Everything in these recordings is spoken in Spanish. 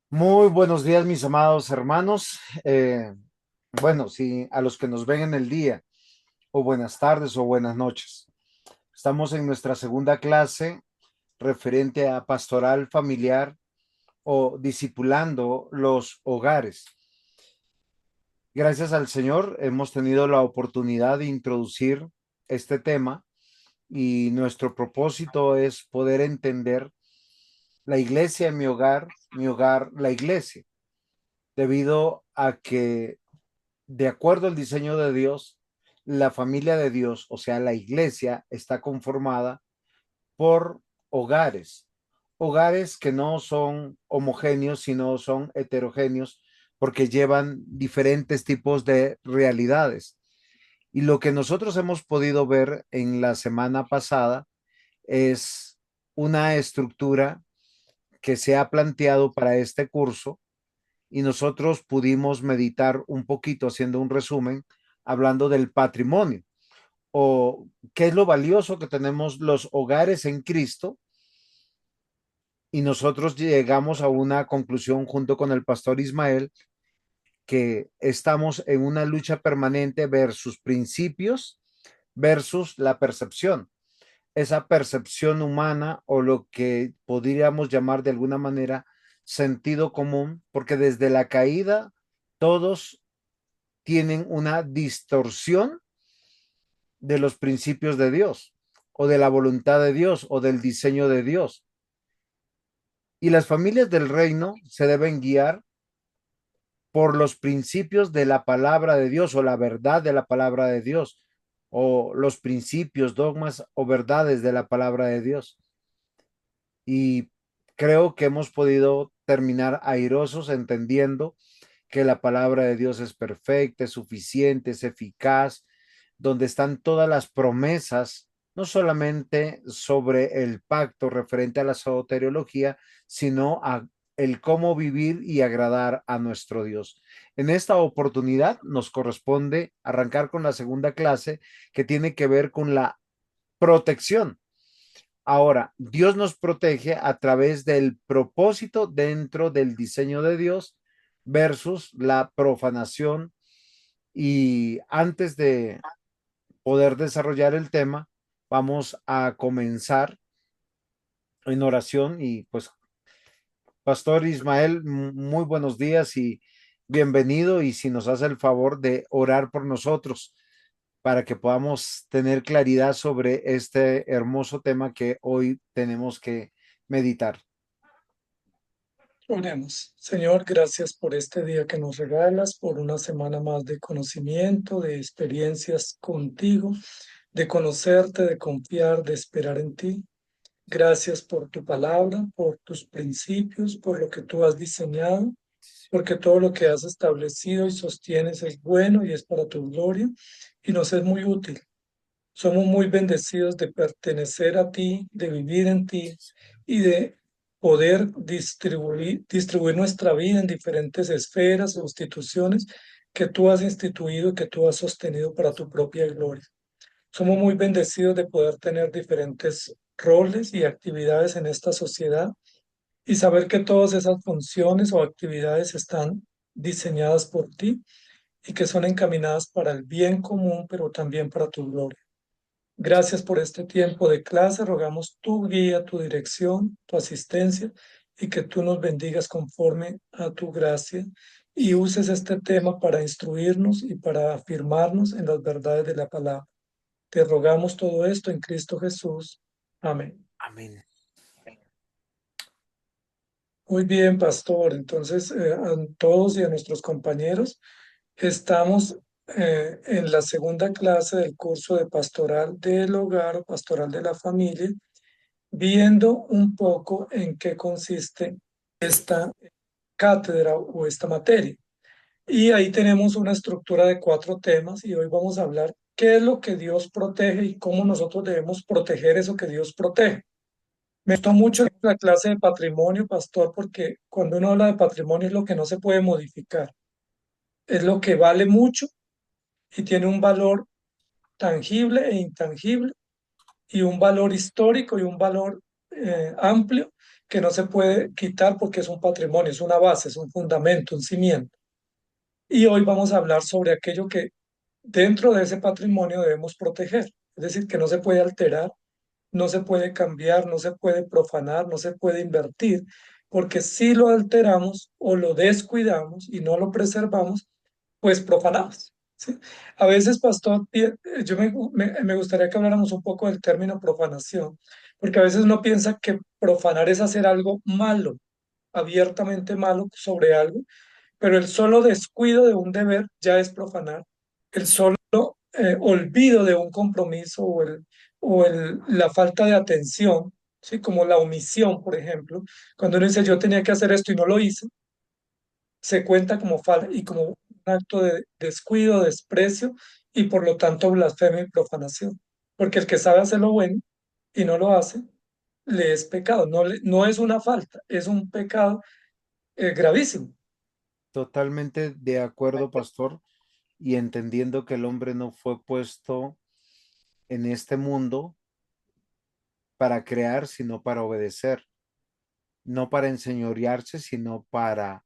Muy buenos días, mis amados hermanos. Bueno, sí, a los que nos ven en el día, o buenas tardes o buenas noches. Estamos en nuestra segunda clase referente a pastoral familiar o discipulando los hogares. Gracias al Señor hemos tenido la oportunidad de introducir este tema y nuestro propósito es poder entender la iglesia en mi hogar, la iglesia, debido a que de acuerdo al diseño de Dios, la familia de Dios, o sea, la iglesia, está conformada por hogares, hogares que no son homogéneos, sino son heterogéneos, porque llevan diferentes tipos de realidades. Y lo que nosotros hemos podido ver en la semana pasada es una estructura que se ha planteado para este curso y nosotros pudimos meditar un poquito haciendo un resumen, hablando del patrimonio o qué es lo valioso que tenemos los hogares en Cristo, y nosotros llegamos a una conclusión junto con el pastor Ismael que estamos en una lucha permanente versus principios versus la percepción, esa percepción humana o lo que podríamos llamar de alguna manera sentido común, porque desde la caída todos tienen una distorsión de los principios de Dios o de la voluntad de Dios o del diseño de Dios. Y las familias del reino se deben guiar por los principios de la palabra de Dios o la verdad de la palabra de Dios o los principios, dogmas o verdades de la palabra de Dios. Y creo que hemos podido terminar airosos entendiendo que la palabra de Dios es perfecta, es suficiente, es eficaz, donde están todas las promesas, no solamente sobre el pacto referente a la soteriología, sino a el cómo vivir y agradar a nuestro Dios. En esta oportunidad nos corresponde arrancar con la segunda clase que tiene que ver con la protección. Ahora, Dios nos protege a través del propósito dentro del diseño de Dios versus la profanación. Y antes de poder desarrollar el tema, vamos a comenzar en oración y pues, Pastor Ismael, muy buenos días y bienvenido, y si nos hace el favor de orar por nosotros para que podamos tener claridad sobre este hermoso tema que hoy tenemos que meditar. Oremos. Señor, gracias por este día que nos regalas, por una semana más de conocimiento, de experiencias contigo, de conocerte, de confiar, de esperar en ti. Gracias por tu palabra, por tus principios, por lo que tú has diseñado, porque todo lo que has establecido y sostienes es bueno y es para tu gloria y nos es muy útil. Somos muy bendecidos de pertenecer a ti, de vivir en ti y de poder distribuir nuestra vida en diferentes esferas o instituciones que tú has instituido y que tú has sostenido para tu propia gloria. Somos muy bendecidos de poder tener diferentes roles y actividades en esta sociedad y saber que todas esas funciones o actividades están diseñadas por ti y que son encaminadas para el bien común, pero también para tu gloria. Gracias por este tiempo de clase. Rogamos tu guía, tu dirección, tu asistencia y que tú nos bendigas conforme a tu gracia y uses este tema para instruirnos y para afirmarnos en las verdades de la palabra. Te rogamos todo esto en Cristo Jesús. Amén. Amén. Muy bien, pastor. Entonces, a todos y a nuestros compañeros, estamos en la segunda clase del curso de pastoral del hogar o pastoral de la familia, viendo un poco en qué consiste esta cátedra o esta materia. Y ahí tenemos una estructura de 4 temas y hoy vamos a hablar qué es lo que Dios protege y cómo nosotros debemos proteger eso que Dios protege. Me gustó mucho la clase de patrimonio, pastor, porque cuando uno habla de patrimonio es lo que no se puede modificar, es lo que vale mucho y tiene un valor tangible e intangible y un valor histórico y un valor amplio que no se puede quitar porque es un patrimonio, es una base, es un fundamento, un cimiento. Y hoy vamos a hablar sobre aquello que dentro de ese patrimonio debemos proteger, es decir, que no se puede alterar, no se puede cambiar, no se puede profanar, no se puede invertir, porque si lo alteramos o lo descuidamos y no lo preservamos, pues profanamos. ¿Sí? A veces, pastor, me gustaría que habláramos un poco del término profanación, porque a veces uno piensa que profanar es hacer algo malo, abiertamente malo sobre algo, pero el solo descuido de un deber ya es profanar. El solo olvido de un compromiso la falta de atención, ¿sí? Como la omisión, por ejemplo, cuando uno dice yo tenía que hacer esto y no lo hice, se cuenta como falta y como un acto de descuido, desprecio y por lo tanto blasfemia y profanación. Porque el que sabe hacer lo bueno y no lo hace, le es pecado, no es una falta, es un pecado gravísimo. Totalmente de acuerdo, pastor, y entendiendo que el hombre no fue puesto en este mundo para crear, sino para obedecer, no para enseñorearse, sino para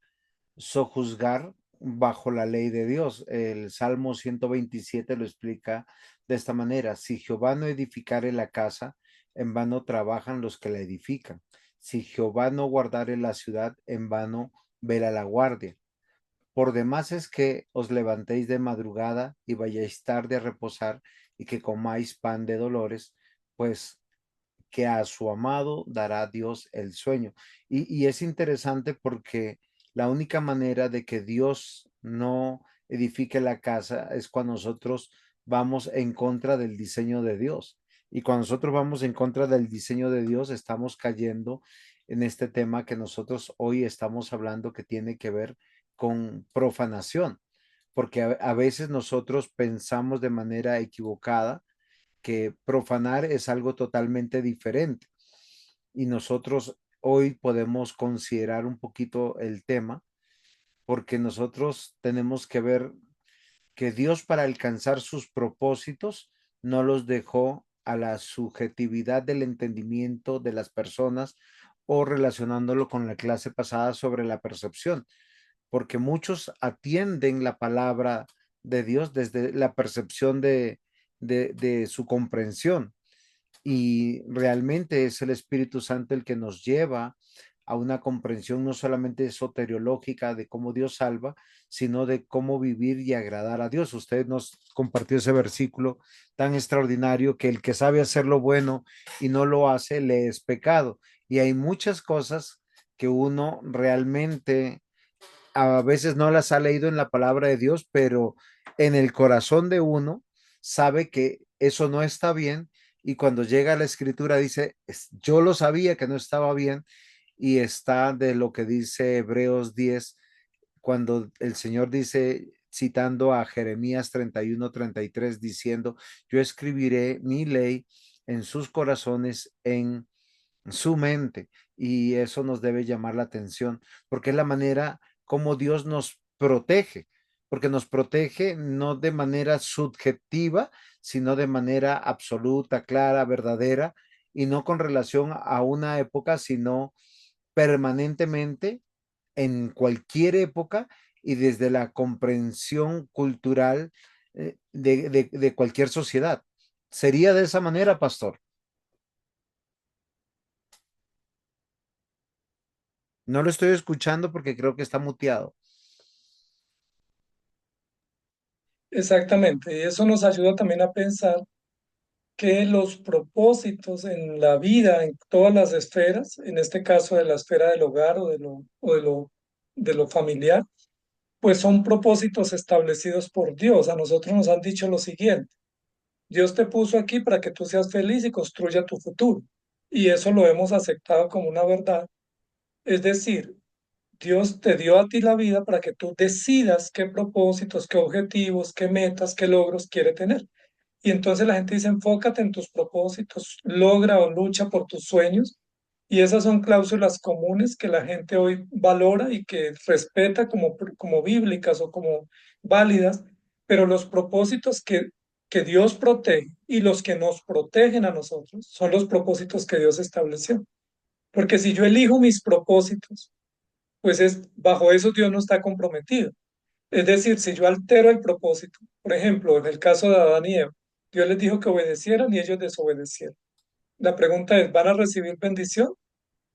sojuzgar bajo la ley de Dios. El Salmo 127 lo explica de esta manera: si Jehová no edificare la casa, en vano trabajan los que la edifican. Si Jehová no guardare la ciudad, en vano vela la guardia. Por demás es que os levantéis de madrugada y vayáis tarde a reposar y que comáis pan de dolores, pues que a su amado dará Dios el sueño. Y es interesante porque la única manera de que Dios no edifique la casa es cuando nosotros vamos en contra del diseño de Dios. Y cuando nosotros vamos en contra del diseño de Dios, estamos cayendo en este tema que nosotros hoy estamos hablando, que tiene que ver con profanación, porque a veces nosotros pensamos de manera equivocada que profanar es algo totalmente diferente. Y nosotros hoy podemos considerar un poquito el tema, porque nosotros tenemos que ver que Dios, para alcanzar sus propósitos, no los dejó a la subjetividad del entendimiento de las personas, o relacionándolo con la clase pasada sobre la percepción, porque muchos atienden la palabra de Dios desde la percepción de su comprensión, y realmente es el Espíritu Santo el que nos lleva a una comprensión no solamente soteriológica de cómo Dios salva, sino de cómo vivir y agradar a Dios. Usted nos compartió ese versículo tan extraordinario, que el que sabe hacer lo bueno y no lo hace, le es pecado. Y hay muchas cosas que uno realmente a veces no las ha leído en la palabra de Dios, pero en el corazón de uno sabe que eso no está bien, y cuando llega a la escritura dice: yo lo sabía que no estaba bien", y está de lo que dice Hebreos 10, cuando el Señor dice, citando a Jeremías 31-33, diciendo: yo escribiré mi ley en sus corazones, en su mente. Y eso nos debe llamar la atención, porque es la manera como Dios nos protege, porque nos protege no de manera subjetiva, sino de manera absoluta, clara, verdadera, y no con relación a una época, sino permanentemente, en cualquier época y desde la comprensión cultural de cualquier sociedad. ¿Sería de esa manera, pastor? No lo estoy escuchando porque creo que está muteado. Exactamente, y eso nos ayuda también a pensar que los propósitos en la vida, en todas las esferas, en este caso de la esfera del hogar de lo familiar, pues son propósitos establecidos por Dios. A nosotros nos han dicho lo siguiente: Dios te puso aquí para que tú seas feliz y construya tu futuro. Y eso lo hemos aceptado como una verdad. Es decir, Dios te dio a ti la vida para que tú decidas qué propósitos, qué objetivos, qué metas, qué logros quiere tener. Y entonces la gente dice, enfócate en tus propósitos, logra o lucha por tus sueños. Y esas son cláusulas comunes que la gente hoy valora y que respeta como bíblicas o como válidas, pero los propósitos que Dios protege y los que nos protegen a nosotros son los propósitos que Dios estableció. Porque si yo elijo mis propósitos, pues es bajo eso Dios no está comprometido. Es decir, si yo altero el propósito, por ejemplo, en el caso de Adán y Eva, Dios les dijo que obedecieran y ellos desobedecieron. La pregunta es, ¿van a recibir bendición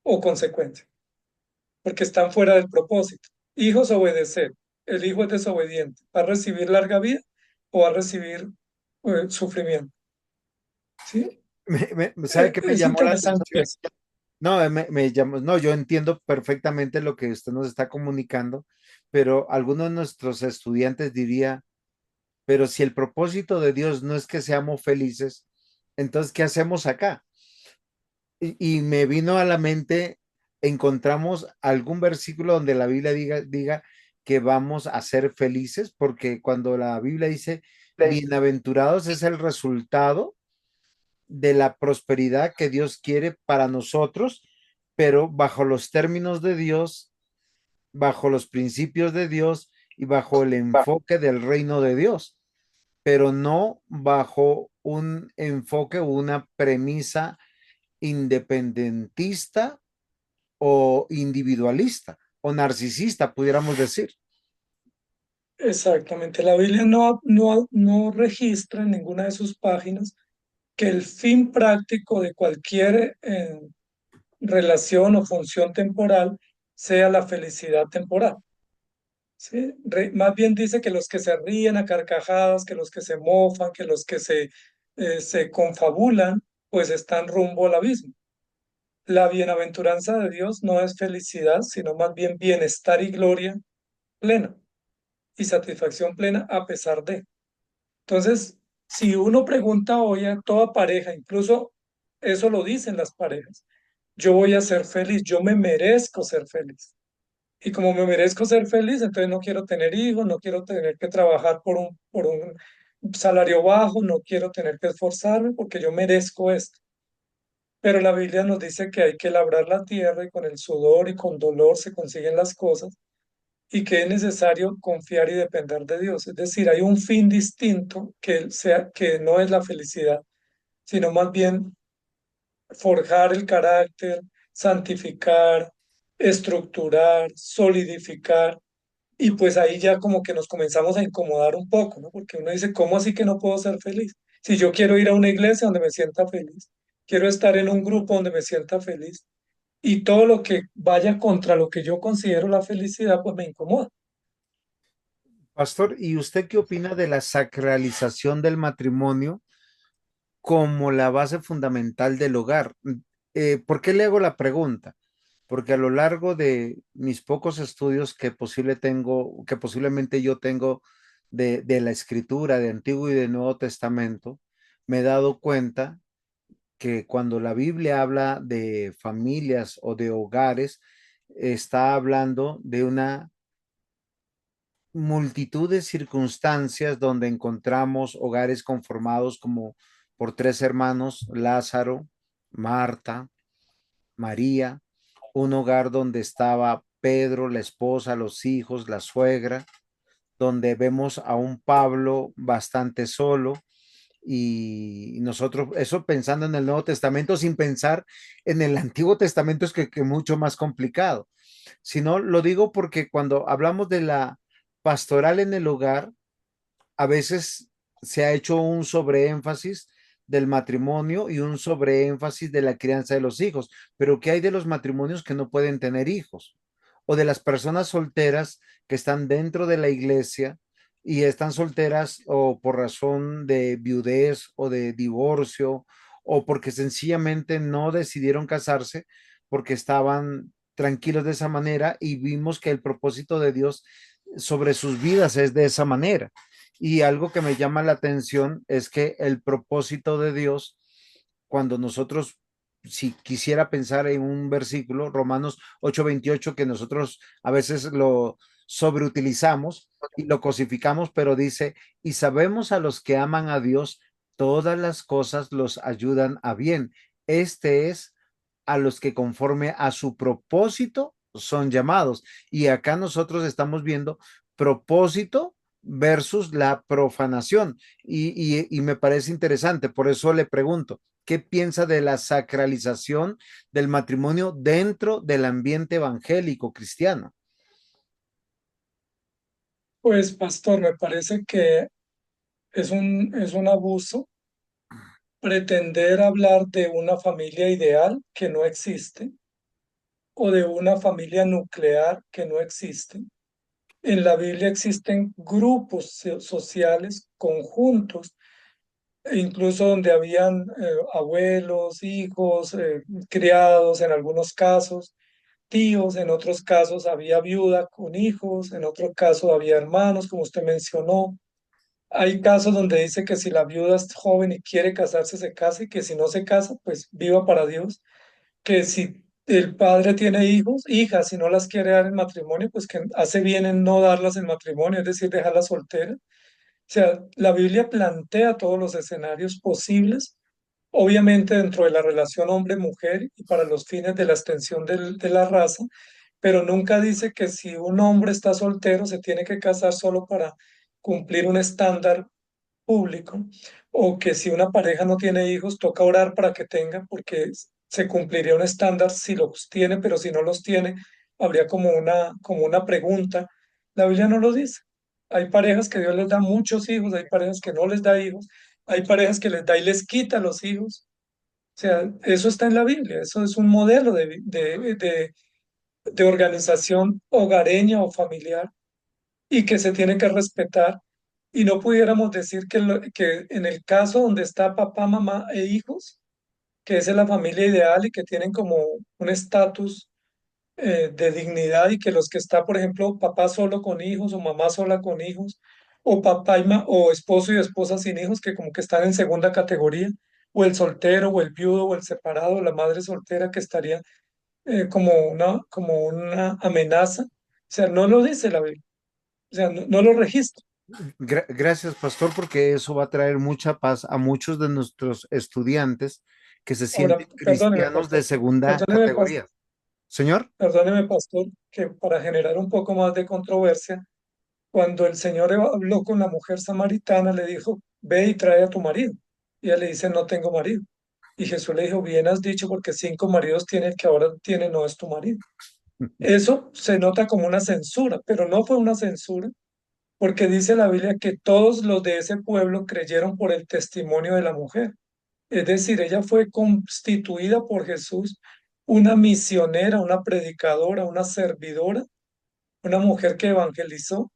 o consecuencia? Porque están fuera del propósito. Hijos obedecer, el hijo es desobediente, ¿va a recibir larga vida o va a recibir sufrimiento? ¿Sí? ¿Sabe qué me Es llamó la interesante atención? eso. No, me llamó, no, yo entiendo perfectamente lo que usted nos está comunicando, pero algunos de nuestros estudiantes diría, pero si el propósito de Dios no es que seamos felices, entonces, ¿qué hacemos acá? Y me vino a la mente, encontramos algún versículo donde la Biblia diga que vamos a ser felices, porque cuando la Biblia dice, bienaventurados es el resultado de la prosperidad que Dios quiere para nosotros, pero bajo los términos de Dios, bajo los principios de Dios y bajo el enfoque del reino de Dios, pero no bajo un enfoque o una premisa independentista o individualista o narcisista, pudiéramos decir. Exactamente. La Biblia no registra en ninguna de sus páginas que el fin práctico de cualquier relación o función temporal sea la felicidad temporal. ¿Sí? Más bien dice que los que se ríen a carcajadas, que los que se mofan, que los que se confabulan, pues están rumbo al abismo. La bienaventuranza de Dios no es felicidad, sino más bien bienestar y gloria plena y satisfacción plena a pesar de. Entonces, si uno pregunta hoy a toda pareja, incluso eso lo dicen las parejas, yo voy a ser feliz, yo me merezco ser feliz. Y como me merezco ser feliz, entonces no quiero tener hijos, no quiero tener que trabajar por un salario bajo, no quiero tener que esforzarme porque yo merezco esto. Pero la Biblia nos dice que hay que labrar la tierra y con el sudor y con dolor se consiguen las cosas y que es necesario confiar y depender de Dios. Es decir, hay un fin distinto que no es la felicidad, sino más bien forjar el carácter, santificar, estructurar, solidificar. Y pues ahí ya como que nos comenzamos a incomodar un poco, ¿no? Porque uno dice, ¿cómo así que no puedo ser feliz? Si yo quiero ir a una iglesia donde me sienta feliz, quiero estar en un grupo donde me sienta feliz, y todo lo que vaya contra lo que yo considero la felicidad, pues me incomoda. Pastor, ¿y usted qué opina de la sacralización del matrimonio como la base fundamental del hogar? ¿Por qué le hago la pregunta? Porque a lo largo de mis pocos estudios que posiblemente yo tengo de la escritura de Antiguo y de Nuevo Testamento, me he dado cuenta que cuando la Biblia habla de familias o de hogares, está hablando de una multitud de circunstancias donde encontramos hogares conformados como por tres hermanos, Lázaro, Marta, María, un hogar donde estaba Pedro, la esposa, los hijos, la suegra, donde vemos a un Pablo bastante solo y nosotros, eso pensando en el Nuevo Testamento, sin pensar en el Antiguo Testamento es que mucho más complicado. Si no, lo digo porque cuando hablamos de la pastoral en el hogar, a veces se ha hecho un sobreénfasis del matrimonio y un sobreénfasis de la crianza de los hijos, pero ¿qué hay de los matrimonios que no pueden tener hijos? O de las personas solteras que están dentro de la iglesia y están solteras o por razón de viudez o de divorcio o porque sencillamente no decidieron casarse porque estaban tranquilos de esa manera y vimos que el propósito de Dios sobre sus vidas es de esa manera. Y algo que me llama la atención es que el propósito de Dios, cuando nosotros, si quisiera pensar en un versículo, Romanos 8:28, que nosotros a veces lo sobreutilizamos y lo cosificamos, pero dice, y sabemos a los que aman a Dios, todas las cosas los ayudan a bien. Este es a los que conforme a su propósito son llamados. Y acá nosotros estamos viendo propósito versus la profanación. Y me parece interesante, por eso le pregunto, ¿qué piensa de la sacralización del matrimonio dentro del ambiente evangélico cristiano? Pues, pastor, me parece que es un abuso pretender hablar de una familia ideal que no existe o de una familia nuclear que no existe. En la Biblia existen grupos sociales, conjuntos, e incluso donde habían abuelos, hijos, criados en algunos casos, tíos, en otros casos había viuda con hijos, en otro caso había hermanos, como usted mencionó. Hay casos donde dice que si la viuda es joven y quiere casarse, se casa y que si no se casa, pues viva para Dios. Que si el padre tiene hijos, hijas, si no las quiere dar en matrimonio, pues que hace bien en no darlas en matrimonio, es decir, dejarlas solteras. O sea, la Biblia plantea todos los escenarios posibles, obviamente dentro de la relación hombre-mujer y para los fines de la extensión de la raza, pero nunca dice que si un hombre está soltero se tiene que casar solo para cumplir un estándar público, o que si una pareja no tiene hijos, toca orar para que tenga, porque se cumpliría un estándar si los tiene, pero si no los tiene, habría como una pregunta. La Biblia no lo dice. Hay parejas que Dios les da muchos hijos, hay parejas que no les da hijos, hay parejas que les da y les quita los hijos. O sea, eso está en la Biblia, eso es un modelo de organización hogareña o familiar y que se tiene que respetar. Y no pudiéramos decir que en el caso donde está papá, mamá e hijos, que esa es la familia ideal y que tienen como un estatus de dignidad, y que los que está, por ejemplo, papá solo con hijos o mamá sola con hijos, o o esposo y esposa sin hijos, que como que están en segunda categoría, o el soltero o el viudo o el separado, la madre soltera que estaría como una amenaza. O sea, no lo dice la Biblia, o sea, no lo registra. Gracias, pastor, porque eso va a traer mucha paz a muchos de nuestros estudiantes que se Ahora, sienten perdóneme, cristianos de pastor, segunda perdóneme, categoría. Señor, perdóneme, pastor, que para generar un poco más de controversia, cuando el Señor habló con la mujer samaritana, le dijo, ve y trae a tu marido. Y ella le dice, no tengo marido. Y Jesús le dijo, bien has dicho, porque 5 maridos tiene, el que ahora tiene no es tu marido. Eso se nota como una censura, pero no fue una censura, porque dice la Biblia que todos los de ese pueblo creyeron por el testimonio de la mujer. Es decir, ella fue constituida por Jesús una misionera, una predicadora, una servidora, una mujer que evangelizó,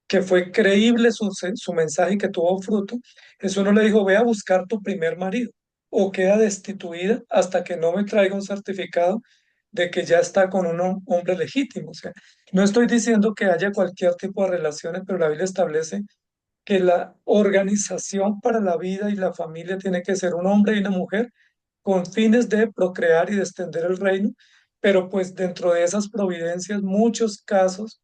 que fue creíble su mensaje y que tuvo fruto. Jesús no le dijo, ve a buscar tu primer marido o queda destituida hasta que no me traiga un certificado de que ya está con un hombre legítimo. O sea, no estoy diciendo que haya cualquier tipo de relaciones, pero la Biblia establece que la organización para la vida y la familia tiene que ser un hombre y una mujer con fines de procrear y de extender el reino, pero pues dentro de esas providencias, muchos casos,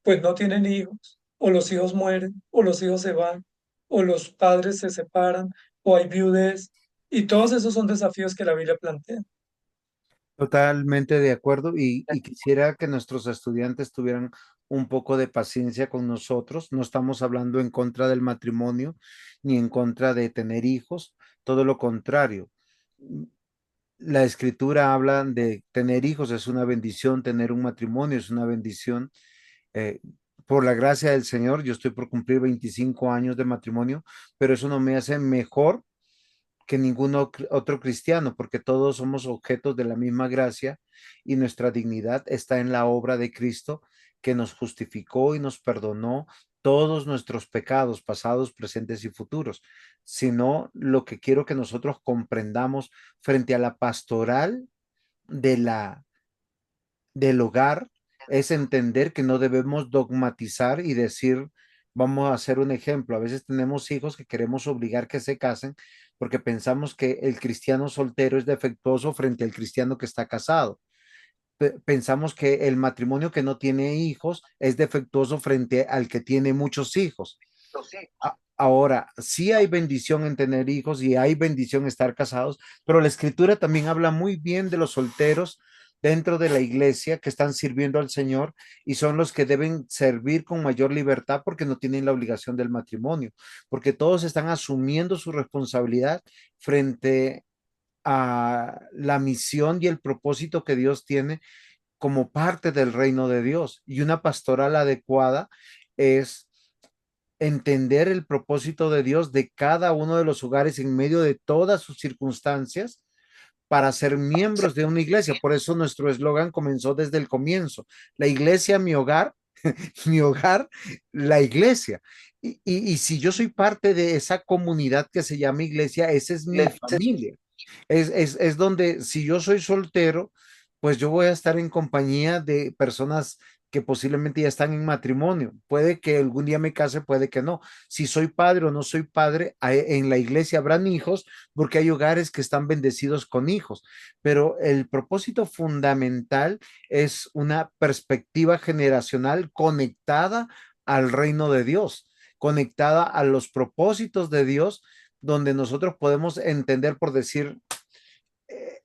pues no tienen hijos, o los hijos mueren, o los hijos se van, o los padres se separan, o hay viudez, y todos esos son desafíos que la Biblia plantea. totalmente de acuerdo y quisiera que nuestros estudiantes tuvieran un poco de paciencia con nosotros. No estamos hablando en contra del matrimonio ni en contra de tener hijos, todo lo contrario. La escritura habla de tener hijos es una bendición, tener un matrimonio es una bendición. Eh, por la gracia del Señor, yo estoy por cumplir 25 años de matrimonio, pero eso no me hace mejor que ningún otro cristiano, porque todos somos objetos de la misma gracia y nuestra dignidad está en la obra de Cristo que nos justificó y nos perdonó todos nuestros pecados pasados, presentes y futuros, sino lo que quiero que nosotros comprendamos frente a la pastoral de del hogar es entender que no debemos dogmatizar y decir, vamos a hacer un ejemplo. A veces tenemos hijos que queremos obligar que se casen porque pensamos que el cristiano soltero es defectuoso frente al cristiano que está casado. Pensamos que el matrimonio que no tiene hijos es defectuoso frente al que tiene muchos hijos. Ahora, sí hay bendición en tener hijos y hay bendición en estar casados, pero la escritura también habla muy bien de los solteros dentro de la iglesia que están sirviendo al Señor y son los que deben servir con mayor libertad porque no tienen la obligación del matrimonio, porque todos están asumiendo su responsabilidad frente a la misión y el propósito que Dios tiene como parte del reino de Dios. Y una pastoral adecuada es entender el propósito de Dios de cada uno de los hogares en medio de todas sus circunstancias para ser miembros de una iglesia. Por eso nuestro eslogan comenzó desde el comienzo. La iglesia, mi hogar, mi hogar, la iglesia. Y si yo soy parte de esa comunidad que se llama iglesia, esa es mi familia. Es donde si yo soy soltero, pues yo voy a estar en compañía de personas que posiblemente ya están en matrimonio. Puede que algún día me case, puede que no. Si soy padre o no soy padre, en la iglesia habrán hijos porque hay hogares que están bendecidos con hijos. Pero el propósito fundamental es una perspectiva generacional conectada al reino de Dios, conectada a los propósitos de Dios, donde nosotros podemos entender, por decir,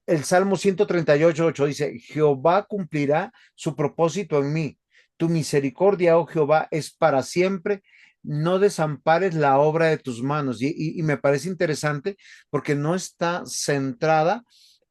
el Salmo 138:8 dice, Jehová cumplirá su propósito en mí. Tu misericordia, oh Jehová, es para siempre. No desampares la obra de tus manos. Y me parece interesante porque no está centrada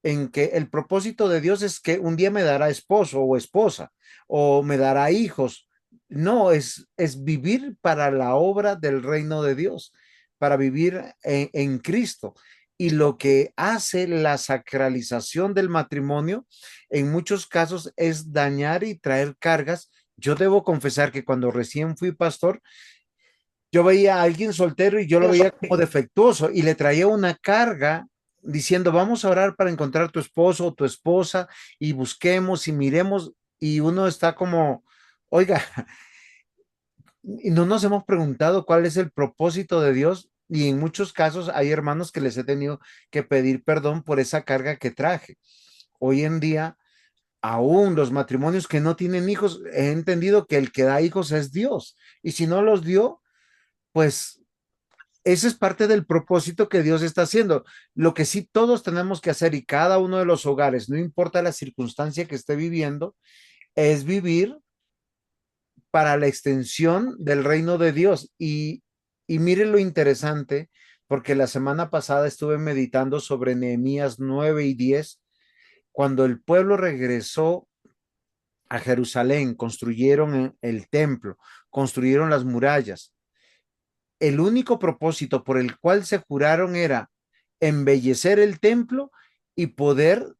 en que el propósito de Dios es que un día me dará esposo o esposa o me dará hijos. No, es vivir para la obra del reino de Dios, para vivir en Cristo. Y lo que hace la sacralización del matrimonio en muchos casos es dañar y traer cargas. Yo debo confesar que cuando recién fui pastor, yo veía a alguien soltero y yo lo veía como defectuoso y le traía una carga diciendo, vamos a orar para encontrar tu esposo o tu esposa y busquemos y miremos y uno está como, oiga, y no nos hemos preguntado cuál es el propósito de Dios y en muchos casos hay hermanos que les he tenido que pedir perdón por esa carga que traje. Hoy en día, aún los matrimonios que no tienen hijos, he entendido que el que da hijos es Dios. Y si no los dio, pues ese es parte del propósito que Dios está haciendo. Lo que sí todos tenemos que hacer y cada uno de los hogares, no importa la circunstancia que esté viviendo, es vivir para la extensión del reino de Dios. Y miren lo interesante, porque la semana pasada estuve meditando sobre Nehemías 9 y 10 cuando el pueblo regresó a Jerusalén, construyeron el templo, construyeron las murallas. El único propósito por el cual se juraron era embellecer el templo y poder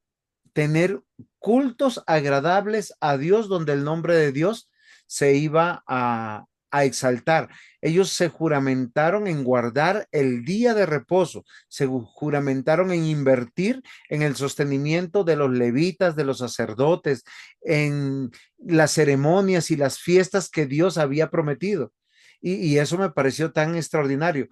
tener cultos agradables a Dios, donde el nombre de Dios se iba a exaltar. Ellos se juramentaron en guardar el día de reposo, se juramentaron en invertir en el sostenimiento de los levitas, de los sacerdotes, en las ceremonias y las fiestas que Dios había prometido. Y eso me pareció tan extraordinario.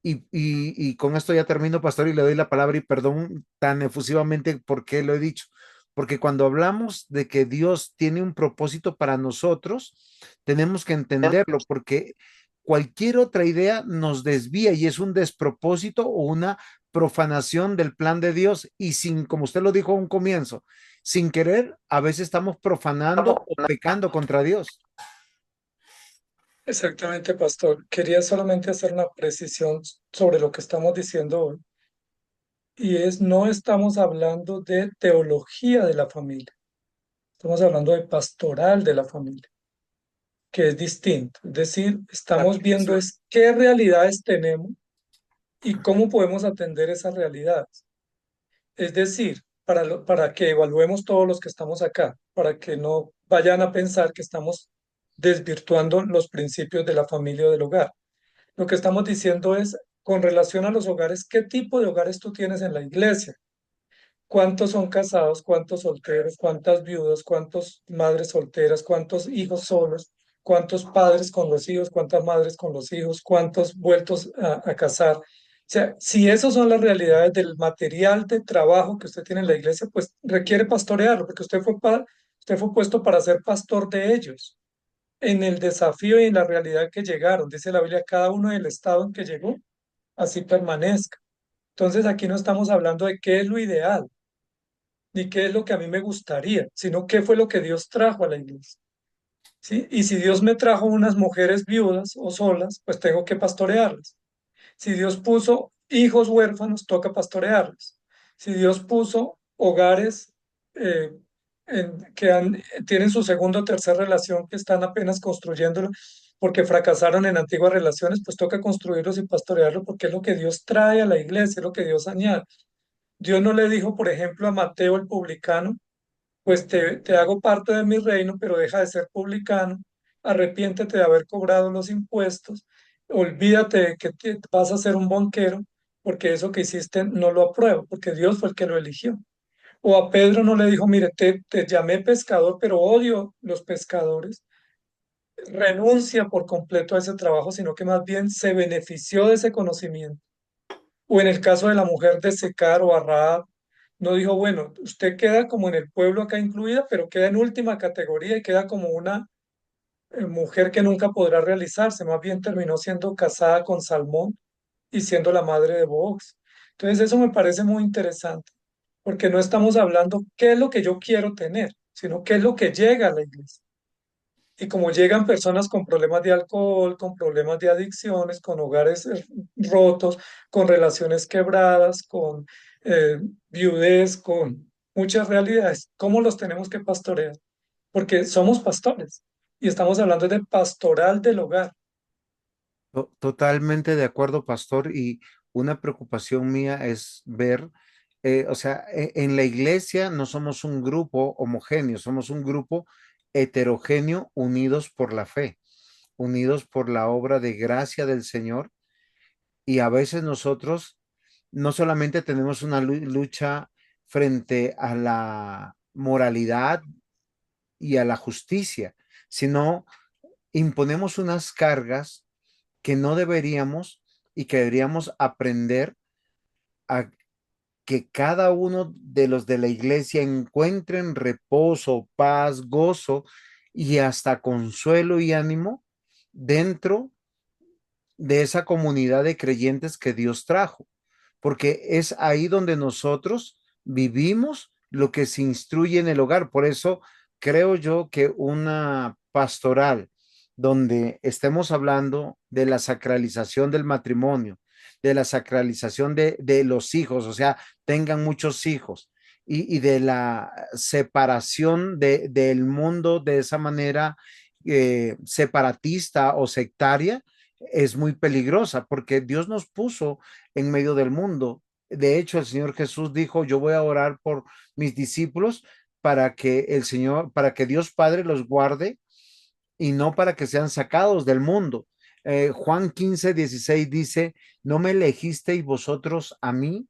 Y con esto ya termino, pastor, y le doy la palabra y perdón tan efusivamente porque lo he dicho. Porque cuando hablamos de que Dios tiene un propósito para nosotros, tenemos que entenderlo, porque cualquier otra idea nos desvía y es un despropósito o una profanación del plan de Dios. Y sin, como usted lo dijo a un comienzo, sin querer, a veces estamos profanando o pecando contra Dios. Exactamente, pastor. Quería solamente hacer una precisión sobre lo que estamos diciendo hoy, y es, no estamos hablando de teología de la familia, estamos hablando de pastoral de la familia, que es distinto. Es decir, estamos viendo es qué realidades tenemos y cómo podemos atender esas realidades. Es decir, para que evaluemos todos los que estamos acá, para que no vayan a pensar que estamos desvirtuando los principios de la familia o del hogar. Lo que estamos diciendo es, con relación a los hogares, ¿qué tipo de hogares tú tienes en la iglesia? ¿Cuántos son casados? ¿Cuántos solteros? ¿Cuántas viudas? ¿Cuántas madres solteras? ¿Cuántos hijos solos? ¿Cuántos padres con los hijos? ¿Cuántas madres con los hijos? ¿Cuántos vueltos a casar? O sea, si esas son las realidades del material de trabajo que usted tiene en la iglesia, pues requiere pastorearlo, porque usted fue puesto para ser pastor de ellos en el desafío y en la realidad que llegaron. Dice la Biblia, cada uno del estado en que llegó, así permanezca. Entonces aquí no estamos hablando de qué es lo ideal, ni qué es lo que a mí me gustaría, sino qué fue lo que Dios trajo a la iglesia. ¿Sí? Y si Dios me trajo unas mujeres viudas o solas, pues tengo que pastorearlas. Si Dios puso hijos huérfanos, toca pastorearlos. Si Dios puso hogares eh, tienen su segunda o tercera relación que están apenas construyéndolo porque fracasaron en antiguas relaciones, pues toca construirlos y pastorearlos porque es lo que Dios trae a la iglesia, es lo que Dios añade. Dios no le dijo, por ejemplo, a Mateo el publicano, pues te hago parte de mi reino, pero deja de ser publicano, arrepiéntete de haber cobrado los impuestos, olvídate de que vas a ser un banquero, porque eso que hiciste no lo apruebo, porque Dios fue el que lo eligió. O a Pedro no le dijo, mire, te llamé pescador, pero odio los pescadores. Renuncia por completo a ese trabajo, sino que más bien se benefició de ese conocimiento. O en el caso de la mujer de Secar o a Rahab, no dijo, bueno, usted queda como en el pueblo acá incluida, pero queda en última categoría y queda como una mujer que nunca podrá realizarse. Más bien terminó siendo casada con Salmón y siendo la madre de Boaz. Entonces eso me parece muy interesante, porque no estamos hablando qué es lo que yo quiero tener, sino qué es lo que llega a la iglesia. Y como llegan personas con problemas de alcohol, con problemas de adicciones, con hogares rotos, con relaciones quebradas, con eh, viudez, con muchas realidades, ¿cómo los tenemos que pastorear? Porque somos pastores y estamos hablando de pastoral del hogar. Totalmente de acuerdo, pastor. Y una preocupación mía es ver, o sea, en la iglesia no somos un grupo homogéneo, somos un grupo heterogéneo unidos por la fe, unidos por la obra de gracia del Señor. Y a veces nosotros no solamente tenemos una lucha frente a la moralidad y a la justicia, sino imponemos unas cargas que no deberíamos y que deberíamos aprender a que cada uno de los de la iglesia encuentren reposo, paz, gozo y hasta consuelo y ánimo dentro de esa comunidad de creyentes que Dios trajo, porque es ahí donde nosotros vivimos lo que se instruye en el hogar. Por eso creo yo que una pastoral donde estemos hablando de la sacralización del matrimonio, de la sacralización de los hijos, o sea, tengan muchos hijos, y de la separación del mundo de esa manera separatista o sectaria, es muy peligrosa porque Dios nos puso en medio del mundo. De hecho, el Señor Jesús dijo, yo voy a orar por mis discípulos para que el Señor, para que Dios Padre los guarde y no para que sean sacados del mundo. Juan 15:16 dice, no me elegisteis vosotros a mí,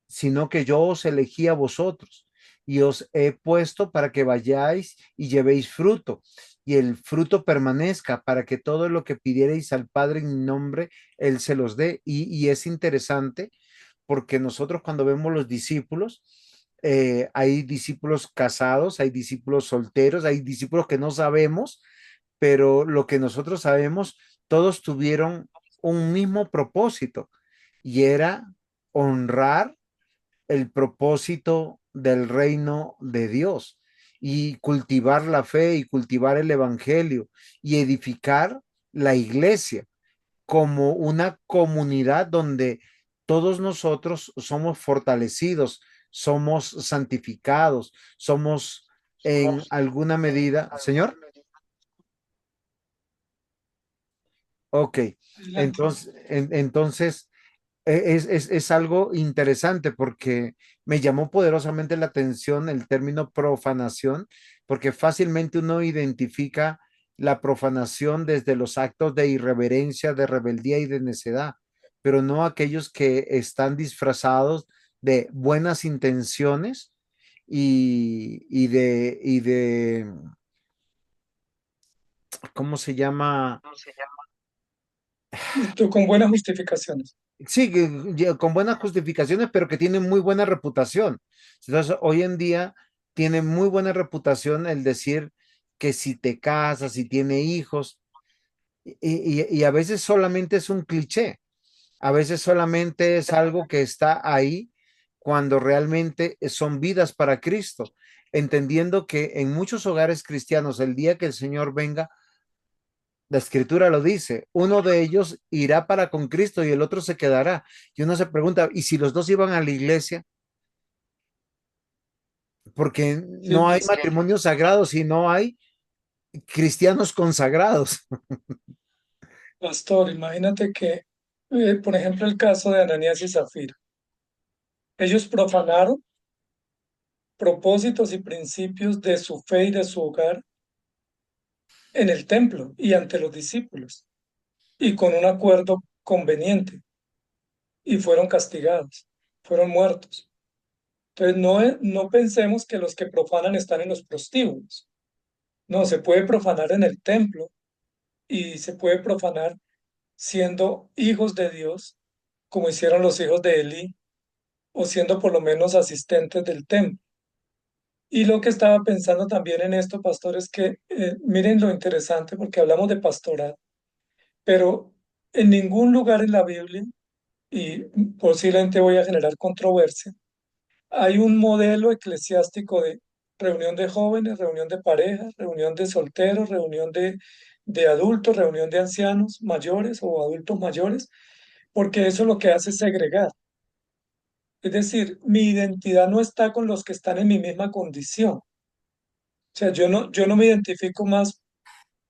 sino que yo os elegí a vosotros y os he puesto para que vayáis y llevéis fruto y el fruto permanezca para que todo lo que pidierais al Padre en mi nombre, Él se los dé. Y es interesante porque nosotros cuando vemos los discípulos, hay discípulos casados, hay discípulos solteros, hay discípulos que no sabemos, pero lo que nosotros sabemos, todos tuvieron un mismo propósito y era honrar el propósito del reino de Dios y cultivar la fe y cultivar el evangelio y edificar la iglesia como una comunidad donde todos nosotros somos fortalecidos, somos santificados, somos en alguna medida, Señor. Ok, Adelante. entonces es algo interesante porque me llamó poderosamente la atención el término profanación, porque fácilmente uno identifica la profanación desde los actos de irreverencia, de rebeldía y de necedad, pero no aquellos que están disfrazados de buenas intenciones y de, ¿cómo se llama? Y tú con buenas justificaciones. Sí, con buenas justificaciones, pero que tienen muy buena reputación. Entonces, hoy en día tiene muy buena reputación el decir que si te casas, si tiene hijos, y a veces solamente es un cliché, a veces solamente es algo que está ahí cuando realmente son vidas para Cristo, entendiendo que en muchos hogares cristianos, el día que el Señor venga, La escritura lo dice, uno de ellos irá para con Cristo y el otro se quedará. Y uno se pregunta, ¿y si los dos iban a la iglesia? Porque Sí, no hay matrimonios sagrados y no hay cristianos consagrados. pastor, imagínate que, por ejemplo, el caso de Ananías y Zafira. Ellos profanaron propósitos y principios de su fe y de su hogar en el templo y ante los discípulos, y con un acuerdo conveniente, y fueron castigados, fueron muertos. Entonces, no pensemos que los que profanan están en los prostíbulos. No, se puede profanar en el templo y se puede profanar siendo hijos de Dios, como hicieron los hijos de Elí, o siendo por lo menos asistentes del templo. Y lo que estaba pensando también en esto, pastor, es que miren lo interesante, porque hablamos de pastoral, pero en ningún lugar en la Biblia, y posiblemente voy a generar controversia, hay un modelo eclesiástico de reunión de jóvenes, reunión de parejas, reunión de solteros, reunión de adultos, reunión de ancianos mayores o adultos mayores, porque eso lo que hace es segregar. Es decir, mi identidad no está con los que están en mi misma condición. O sea, yo no me identifico más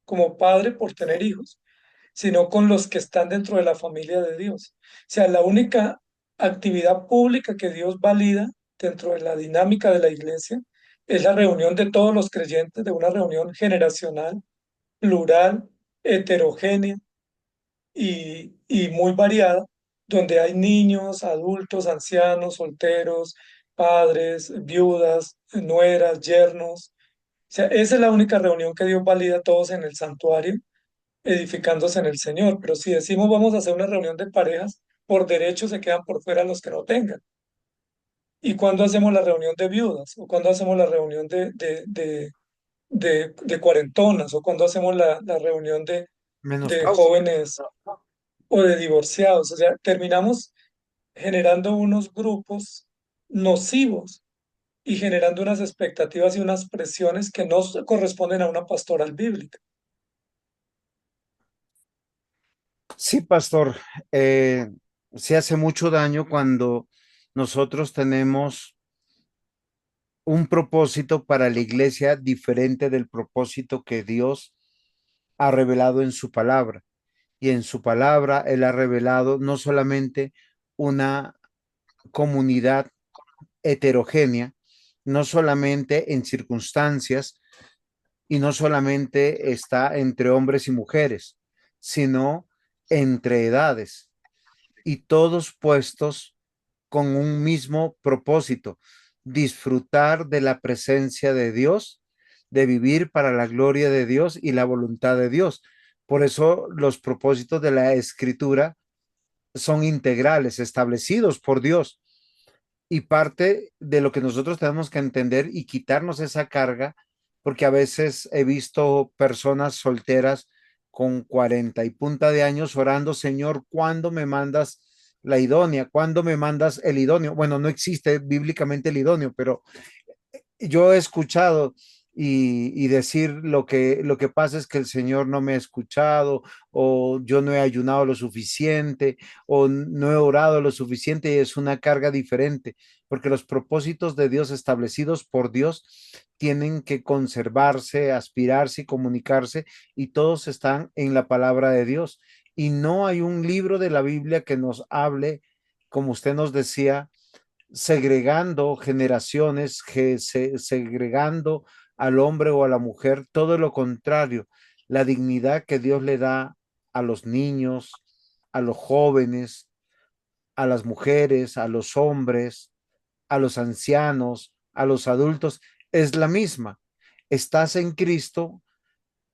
como padre por tener hijos, sino con los que están dentro de la familia de Dios. O sea, la única actividad pública que Dios valida dentro de la dinámica de la iglesia es la reunión de todos los creyentes, de una reunión generacional, plural, heterogénea y muy variada, donde hay niños, adultos, ancianos, solteros, padres, viudas, nueras, yernos. O sea, esa es la única reunión que Dios valida todos en el santuario edificándose en el Señor. Pero si decimos vamos a hacer una reunión de parejas, por derecho se quedan por fuera los que no tengan. ¿Y cuándo hacemos la reunión de viudas? ¿O cuándo hacemos la reunión de cuarentonas? ¿O cuándo hacemos la reunión de Menopausia. jóvenes o de divorciados? O sea, terminamos generando unos grupos nocivos y generando unas expectativas y unas presiones que no corresponden a una pastoral bíblica. Sí, pastor, eh, se hace mucho daño cuando nosotros tenemos un propósito para la iglesia diferente del propósito que Dios ha revelado en su palabra. Y en su palabra Él ha revelado no solamente una comunidad heterogénea, no solamente en circunstancias y no solamente está entre hombres y mujeres, sino entre edades y todos puestos con un mismo propósito, disfrutar de la presencia de Dios, de vivir para la gloria de Dios y la voluntad de Dios. Por eso los propósitos de la escritura son integrales, establecidos por Dios. Y parte de lo que nosotros tenemos que entender y quitarnos esa carga, porque a veces he visto personas solteras con 40 y punta de años orando, Señor, ¿cuándo me mandas la idónea? ¿Cuándo me mandas el idóneo? Bueno, no existe bíblicamente el idóneo, pero yo he escuchado y decir lo que pasa es que el Señor no me ha escuchado o yo no he ayunado lo suficiente o no he orado lo suficiente y es una carga diferente, porque los propósitos de Dios establecidos por Dios tienen que conservarse, aspirarse y comunicarse y todos están en la palabra de Dios. Y no hay un libro de la Biblia que nos hable, como usted nos decía, segregando generaciones, segregando al hombre o a la mujer, todo lo contrario, la dignidad que Dios le da a los niños, a los jóvenes, a las mujeres, a los hombres, a los ancianos, a los adultos, es la misma. Estás en Cristo,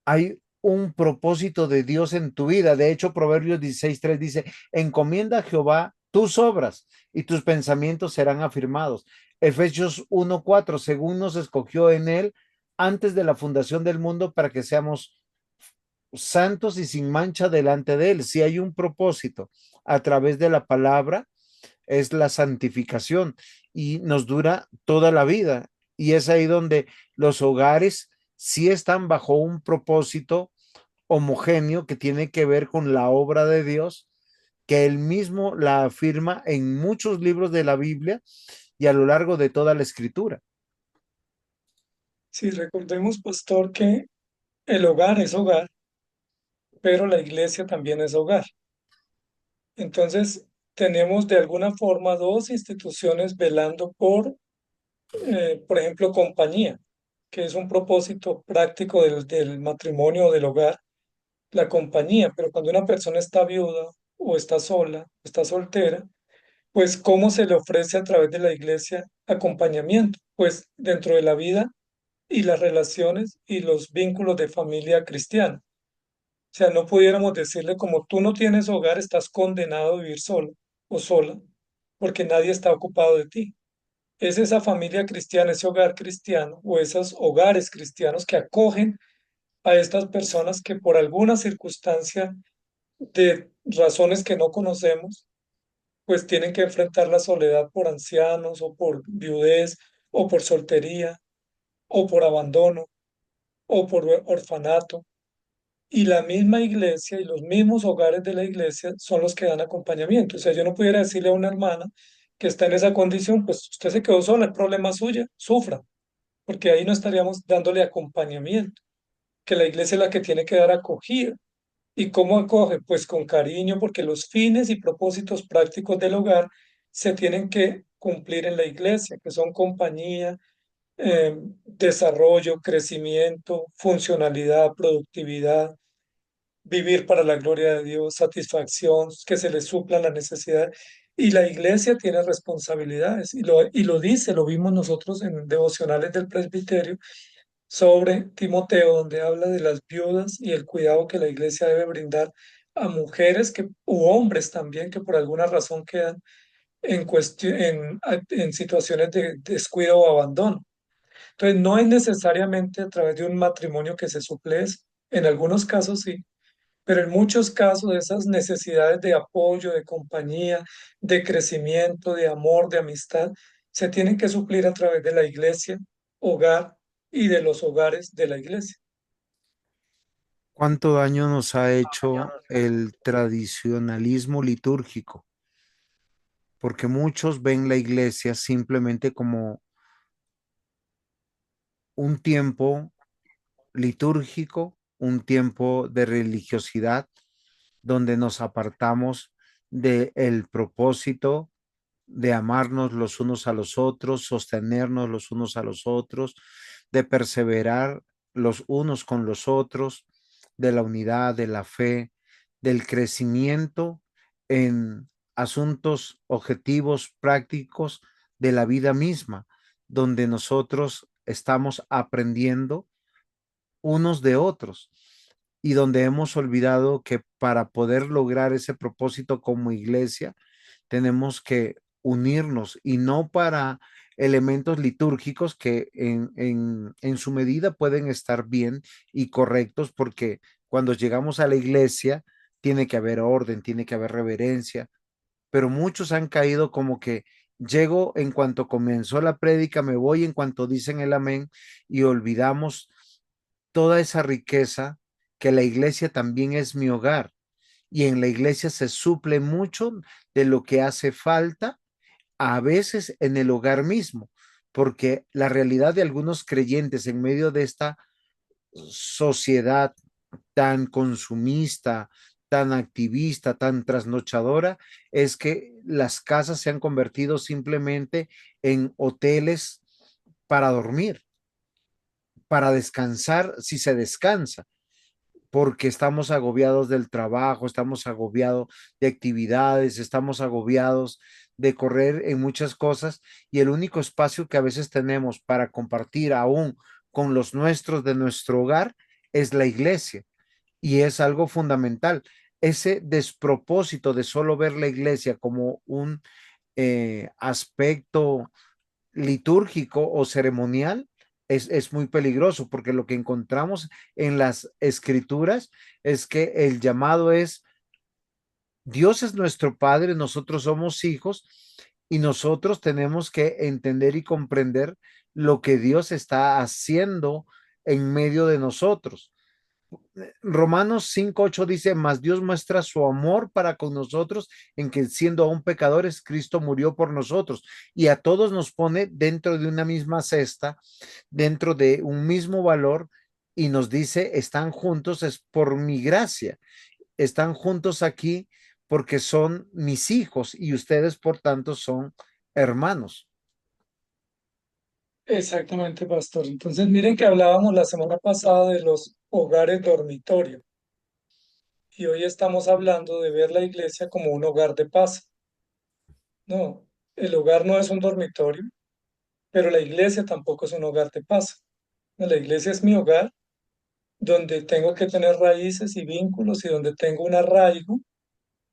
hay un propósito de Dios en tu vida. De hecho, Proverbios 16:3 dice, encomienda a Jehová tus obras y tus pensamientos serán afirmados. Efesios 1:4, según nos escogió en él antes de la fundación del mundo para que seamos santos y sin mancha delante de él. Si hay un propósito a través de la palabra, es la santificación y nos dura toda la vida. Y es ahí donde los hogares sí están bajo un propósito homogéneo que tiene que ver con la obra de Dios, que él mismo la afirma en muchos libros de la Biblia y a lo largo de toda la escritura. Sí, recordemos, pastor, que el hogar es hogar, pero la iglesia también es hogar. Entonces, tenemos de alguna forma dos instituciones velando por ejemplo, compañía, que es un propósito práctico del matrimonio o del hogar, la compañía. Pero cuando una persona está viuda o está sola, está soltera, pues ¿cómo se le ofrece a través de la iglesia acompañamiento? Pues dentro de la vida y las relaciones y los vínculos de familia cristiana. O sea, no pudiéramos decirle como tú no tienes hogar, estás condenado a vivir solo o sola, porque nadie está ocupado de ti. Es esa familia cristiana, ese hogar cristiano o esos hogares cristianos que acogen a estas personas que por alguna circunstancia de razones que no conocemos, pues tienen que enfrentar la soledad por ancianos o por viudez o por soltería o por abandono o por orfanato. Y la misma iglesia y los mismos hogares de la iglesia son los que dan acompañamiento. O sea, yo no pudiera decirle a una hermana que está en esa condición, pues usted se quedó sola, es problema suya, sufra, porque ahí no estaríamos dándole acompañamiento, que la iglesia es la que tiene que dar acogida. ¿Y cómo acoge? Pues con cariño, porque los fines y propósitos prácticos del hogar se tienen que cumplir en la iglesia, que son compañía, desarrollo, crecimiento, funcionalidad, productividad, vivir para la gloria de Dios, satisfacción, que se les suplan las necesidades. Y la iglesia tiene responsabilidades, y lo dice, lo vimos nosotros en devocionales del presbiterio sobre Timoteo, donde habla de las viudas y el cuidado que la iglesia debe brindar a mujeres u hombres también que por alguna razón quedan en situaciones de descuido o abandono. Entonces, no es necesariamente a través de un matrimonio que se suple eso. En algunos casos sí, pero en muchos casos esas necesidades de apoyo, de compañía, de crecimiento, de amor, de amistad, se tienen que suplir a través de la iglesia, hogar y de los hogares de la iglesia. ¿Cuánto daño nos ha hecho el tradicionalismo litúrgico? Porque muchos ven la iglesia simplemente como un tiempo litúrgico, un tiempo de religiosidad, donde nos apartamos del propósito de amarnos los unos a los otros, sostenernos los unos a los otros, de perseverar los unos con los otros, de la unidad, de la fe, del crecimiento en asuntos objetivos prácticos de la vida misma, donde nosotros estamos aprendiendo unos de otros y donde hemos olvidado que para poder lograr ese propósito como iglesia, tenemos que unirnos y no para elementos litúrgicos que en su medida pueden estar bien y correctos, porque cuando llegamos a la iglesia tiene que haber orden, tiene que haber reverencia, pero muchos han caído como que llego en cuanto comenzó la prédica, me voy en cuanto dicen el amén y olvidamos toda esa riqueza que la iglesia también es mi hogar y en la iglesia se suple mucho de lo que hace falta a veces en el hogar mismo, porque la realidad de algunos creyentes en medio de esta sociedad tan consumista, tan activista, tan trasnochadora, es que las casas se han convertido simplemente en hoteles para dormir, para descansar si se descansa, porque estamos agobiados del trabajo, estamos agobiados de actividades, estamos agobiados de correr en muchas cosas y el único espacio que a veces tenemos para compartir aún con los nuestros de nuestro hogar es la iglesia y es algo fundamental. Ese despropósito de solo ver la iglesia como un aspecto litúrgico o ceremonial es muy peligroso porque lo que encontramos en las escrituras es que el llamado es, Dios es nuestro Padre, nosotros somos hijos y nosotros tenemos que entender y comprender lo que Dios está haciendo en medio de nosotros. Romanos 5:8 dice, mas Dios muestra su amor para con nosotros en que siendo aún pecadores, Cristo murió por nosotros y a todos nos pone dentro de una misma cesta, dentro de un mismo valor y nos dice, están juntos, es por mi gracia, están juntos aquí porque son mis hijos y ustedes por tanto son hermanos. Exactamente, pastor. Entonces, miren que hablábamos la semana pasada de los hogares dormitorio y hoy estamos hablando de ver la iglesia como un hogar de paz. No, el hogar no es un dormitorio, pero la iglesia tampoco es un hogar de paz. No, la iglesia es mi hogar donde tengo que tener raíces y vínculos y donde tengo un arraigo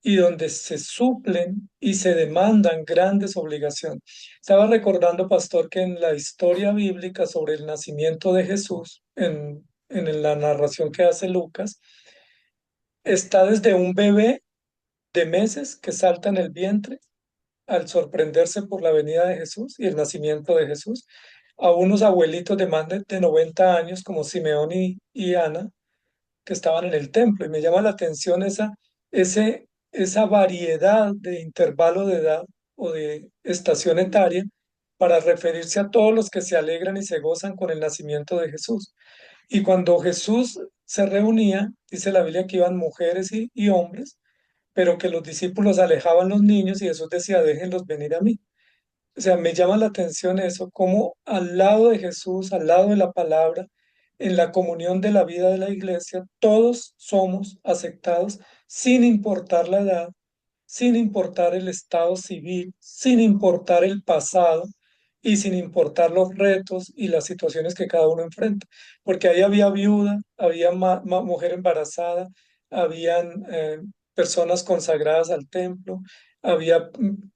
y donde se suplen y se demandan grandes obligaciones. Estaba recordando, pastor, que en la historia bíblica sobre el nacimiento de Jesús, en la narración que hace Lucas, está desde un bebé de meses que salta en el vientre al sorprenderse por la venida de Jesús y el nacimiento de Jesús, a unos abuelitos de más de 90 años como Simeón y Ana, que estaban en el templo. Y me llama la atención esa variedad de intervalo de edad o de estación etaria para referirse a todos los que se alegran y se gozan con el nacimiento de Jesús. Y cuando Jesús se reunía, dice la Biblia que iban mujeres y hombres, pero que los discípulos alejaban los niños y Jesús decía, déjenlos venir a mí. O sea, me llama la atención eso, como al lado de Jesús, al lado de la palabra, en la comunión de la vida de la iglesia, todos somos aceptados sin importar la edad, sin importar el estado civil, sin importar el pasado y sin importar los retos y las situaciones que cada uno enfrenta. Porque ahí había viuda, había mujer embarazada, habían personas consagradas al templo, había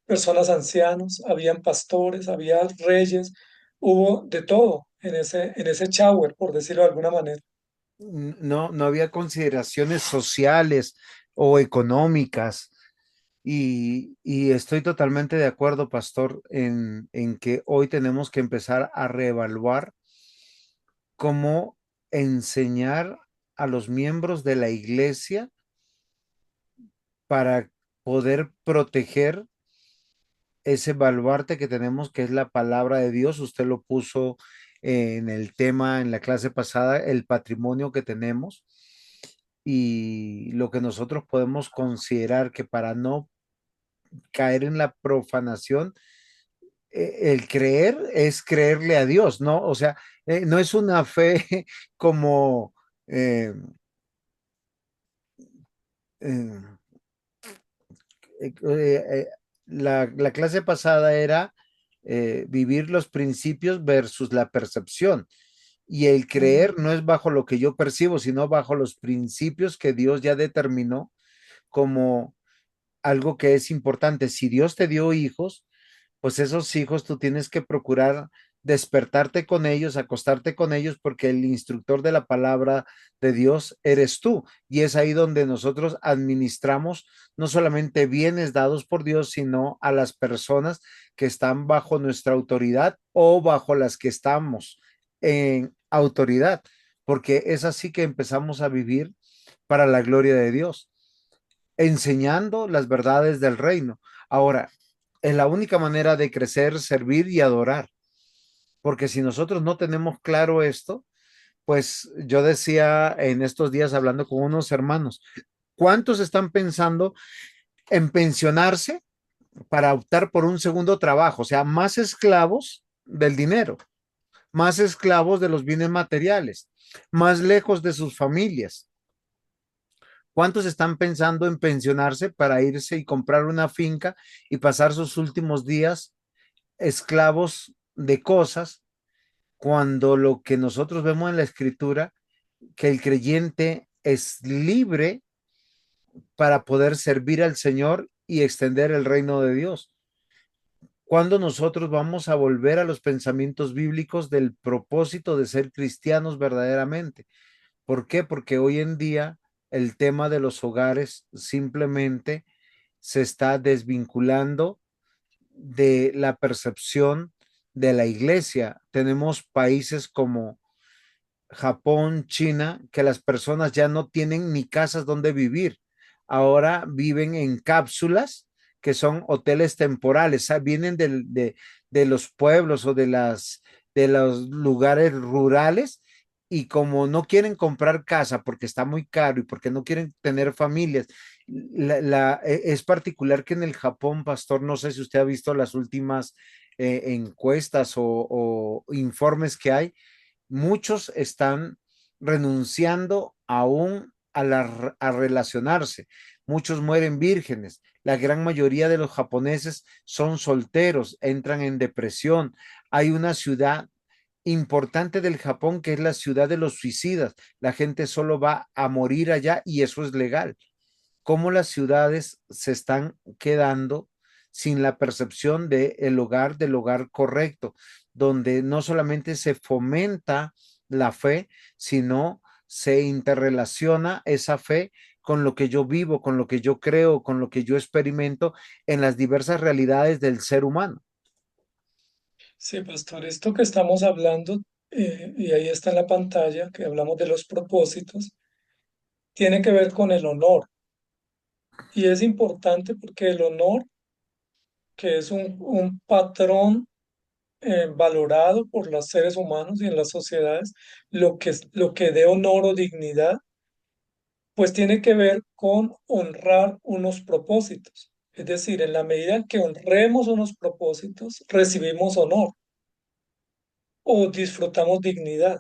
personas ancianos, habían pastores, había reyes, hubo de todo en ese shower, por decirlo de alguna manera. No, no había consideraciones sociales o económicas. Y estoy totalmente de acuerdo, pastor, en que hoy tenemos que empezar a reevaluar cómo enseñar a los miembros de la iglesia para poder proteger ese baluarte que tenemos, que es la palabra de Dios. Usted lo puso en el tema en la clase pasada, el patrimonio que tenemos y lo que nosotros podemos considerar que para no caer en la profanación, el creer es creerle a Dios, ¿no? O sea, no es una fe como eh, eh, eh, la clase pasada era vivir los principios versus la percepción. Y el Mm. creer no es bajo lo que yo percibo, sino bajo los principios que Dios ya determinó como algo que es importante. Si Dios te dio hijos, pues esos hijos tú tienes que procurar despertarte con ellos, acostarte con ellos, porque el instructor de la palabra de Dios eres tú. Y es ahí donde nosotros administramos no solamente bienes dados por Dios, sino a las personas que están bajo nuestra autoridad o bajo las que estamos en autoridad, porque es así que empezamos a vivir para la gloria de Dios, enseñando las verdades del reino. Ahora, es la única manera de crecer, servir y adorar, porque si nosotros no tenemos claro esto, pues yo decía en estos días hablando con unos hermanos, ¿cuántos están pensando en pensionarse para optar por un segundo trabajo? O sea, más esclavos del dinero, más esclavos de los bienes materiales, más lejos de sus familias. ¿Cuántos están pensando en pensionarse para irse y comprar una finca y pasar sus últimos días esclavos de cosas, cuando lo que nosotros vemos en la escritura, que el creyente es libre para poder servir al Señor y extender el reino de Dios? ¿Cuándo nosotros vamos a volver a los pensamientos bíblicos del propósito de ser cristianos verdaderamente? ¿Por qué? Porque hoy en día el tema de los hogares simplemente se está desvinculando de la percepción de la iglesia. Tenemos países como Japón, China, que las personas ya no tienen ni casas donde vivir. Ahora viven en cápsulas que son hoteles temporales, vienen de los pueblos o de los lugares rurales y como no quieren comprar casa porque está muy caro y porque no quieren tener familias, es particular que en el Japón, pastor, no sé si usted ha visto las últimas encuestas o informes que hay, muchos están renunciando aún a relacionarse. Muchos mueren vírgenes. La gran mayoría de los japoneses son solteros, entran en depresión. Hay una ciudad importante del Japón que es la ciudad de los suicidas. La gente solo va a morir allá y eso es legal. Cómo las ciudades se están quedando sin la percepción del hogar correcto, donde no solamente se fomenta la fe, sino se interrelaciona esa fe con lo que yo vivo, con lo que yo creo, con lo que yo experimento en las diversas realidades del ser humano. Sí, pastor, esto que estamos hablando, y ahí está en la pantalla, que hablamos de los propósitos, tiene que ver con el honor. Y es importante porque el honor, que es un patrón valorado por los seres humanos y en las sociedades, lo que dé honor o dignidad, pues tiene que ver con honrar unos propósitos. Es decir, en la medida en que honremos unos propósitos, recibimos honor o disfrutamos dignidad.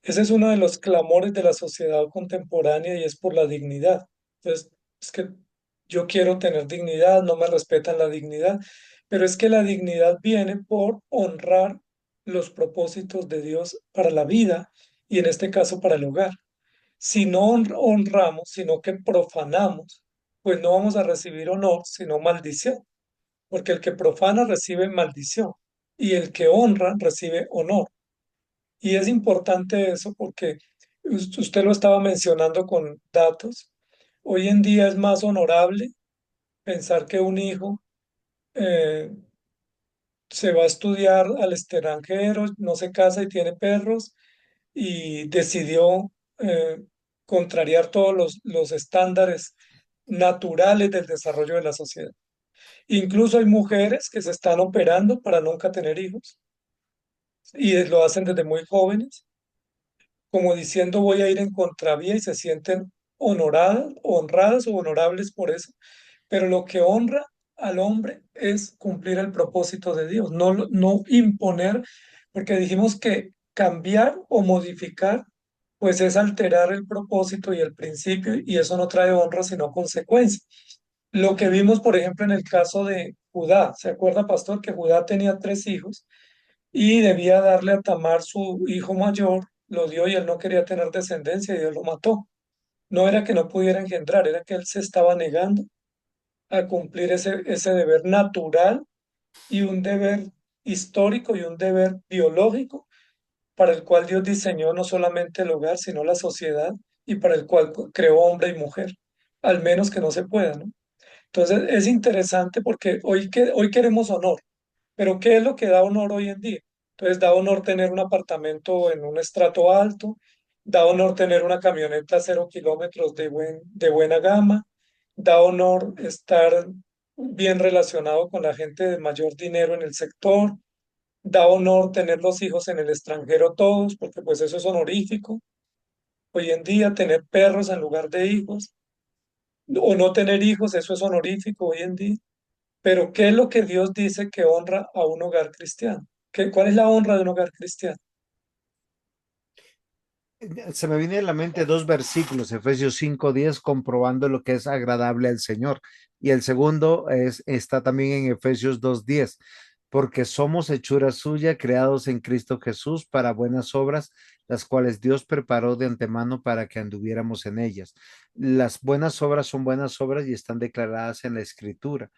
Ese es uno de los clamores de la sociedad contemporánea y es por la dignidad. Entonces, es que yo quiero tener dignidad, no me respetan la dignidad, pero es que la dignidad viene por honrar los propósitos de Dios para la vida y en este caso para el hogar. Si no honramos, sino que profanamos, pues no vamos a recibir honor, sino maldición, porque el que profana recibe maldición y el que honra recibe honor. Y es importante eso porque usted lo estaba mencionando con datos. Hoy en día es más honorable pensar que un hijo eh, se va a estudiar al extranjero, no se casa y tiene perros y decidió eh, contrariar todos los estándares naturales del desarrollo de la sociedad. Incluso hay mujeres que se están operando para nunca tener hijos y lo hacen desde muy jóvenes como diciendo voy a ir en contravía y se sienten honoradas, honradas o honorables por eso. Pero lo que honra al hombre es cumplir el propósito de Dios, no imponer, porque dijimos que cambiar o modificar, pues es alterar el propósito y el principio, y eso no trae honra, sino consecuencia. Lo que vimos, por ejemplo, en el caso de Judá, ¿se acuerda, pastor, que Judá tenía tres hijos? Y debía darle a Tamar su hijo mayor, lo dio y él no quería tener descendencia y Dios lo mató. No era que no pudiera engendrar, era que él se estaba negando a cumplir ese deber natural y un deber histórico y un deber biológico para el cual Dios diseñó no solamente el hogar, sino la sociedad y para el cual creó hombre y mujer, al menos que no se pueda, ¿no? Entonces es interesante porque hoy queremos honor. Pero ¿qué es lo que da honor hoy en día? Entonces da honor tener un apartamento en un estrato alto, da honor tener una camioneta 0 kilómetros de buena gama, da honor estar bien relacionado con la gente de mayor dinero en el sector, da honor tener los hijos en el extranjero todos, porque pues eso es honorífico. Hoy en día tener perros en lugar de hijos o no tener hijos, eso es honorífico hoy en día. Pero ¿qué es lo que Dios dice que honra a un hogar cristiano? ¿Cuál es la honra de un hogar cristiano? Se me viene a la mente dos versículos, Efesios 5:10, comprobando lo que es agradable al Señor. Y el segundo está también en Efesios 2:10, porque somos hechura suya, creados en Cristo Jesús para buenas obras, las cuales Dios preparó de antemano para que anduviéramos en ellas. Las buenas obras son buenas obras y están declaradas en la Escritura,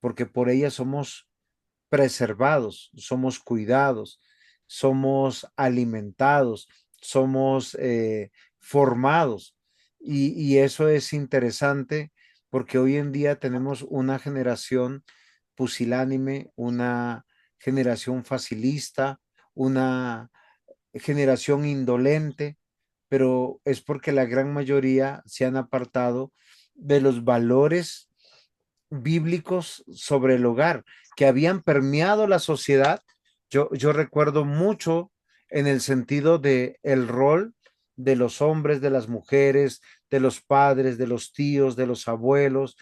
porque por ellas somos preservados, somos cuidados, somos alimentados, somos formados. Y eso es interesante porque hoy en día tenemos una generación pusilánime, una generación facilista, una generación indolente, pero es porque la gran mayoría se han apartado de los valores bíblicos sobre el hogar que habían permeado la sociedad. Yo recuerdo mucho en el sentido de el rol de los hombres, de las mujeres, de los padres, de los tíos, de los abuelos,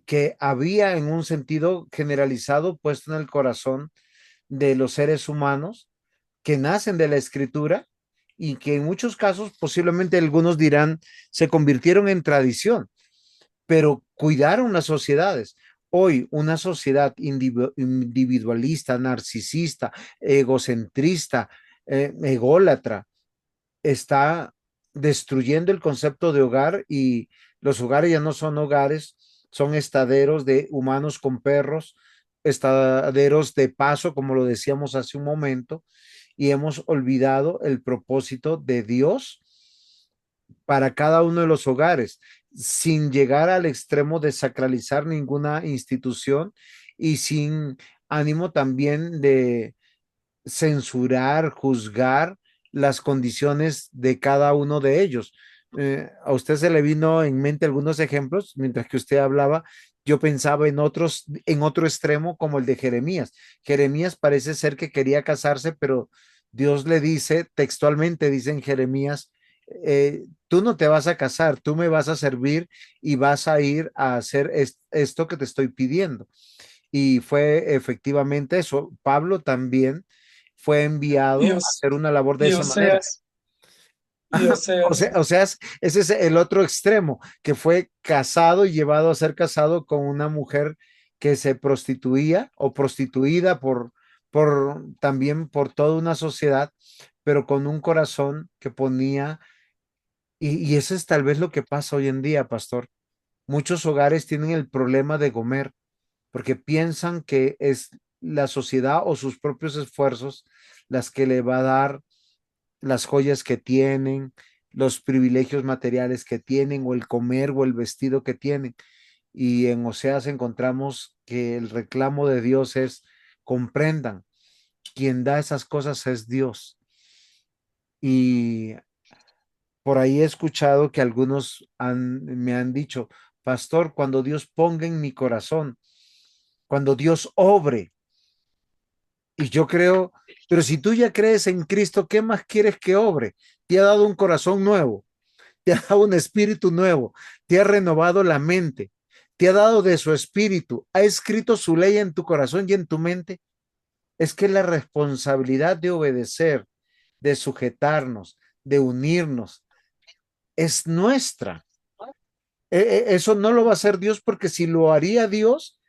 que había en un sentido generalizado puesto en el corazón de los seres humanos que nacen de la escritura y que en muchos casos posiblemente algunos dirán se convirtieron en tradición, pero cuidaron las sociedades. Hoy una sociedad individualista, narcisista, egocentrista, ególatra, está destruyendo el concepto de hogar y los hogares ya no son hogares, son estaderos de humanos con perros, estaderos de paso, como lo decíamos hace un momento, y hemos olvidado el propósito de Dios para cada uno de los hogares, sin llegar al extremo de sacralizar ninguna institución y sin ánimo también de censurar, juzgar las condiciones de cada uno de ellos. A usted se le vino en mente algunos ejemplos, mientras que usted hablaba, yo pensaba en otros, en otro extremo como el de Jeremías. Jeremías parece ser que quería casarse, pero Dios le dice, textualmente dice en Jeremías, tú no te vas a casar, tú me vas a servir y vas a ir a hacer esto que te estoy pidiendo. Y fue efectivamente eso. Pablo también fue Y, enviado a Os- hacer una labor de y esa manera. Oseas, y Oseas, O sea, ese es el otro extremo, que fue casado y llevado a ser casado con una mujer que se prostituía o prostituida por también por toda una sociedad, pero con un corazón que ponía, y eso es tal vez lo que pasa hoy en día, pastor. Muchos hogares tienen el problema de comer porque piensan que es la sociedad o sus propios esfuerzos las que le va a dar las joyas que tienen, los privilegios materiales que tienen, o el comer o el vestido que tienen. Y en Oseas encontramos que el reclamo de Dios es, comprendan, quien da esas cosas es Dios. Y por ahí he escuchado que algunos me han dicho, pastor, cuando Dios ponga en mi corazón, cuando Dios obre, y yo creo, pero si tú ya crees en Cristo, ¿qué más quieres que obre? Te ha dado un corazón nuevo, te ha dado un espíritu nuevo, te ha renovado la mente, te ha dado de su espíritu, ha escrito su ley en tu corazón y en tu mente. Es que la responsabilidad de obedecer, de sujetarnos, de unirnos, es nuestra. Eso no lo va a hacer Dios porque si lo haría Dios,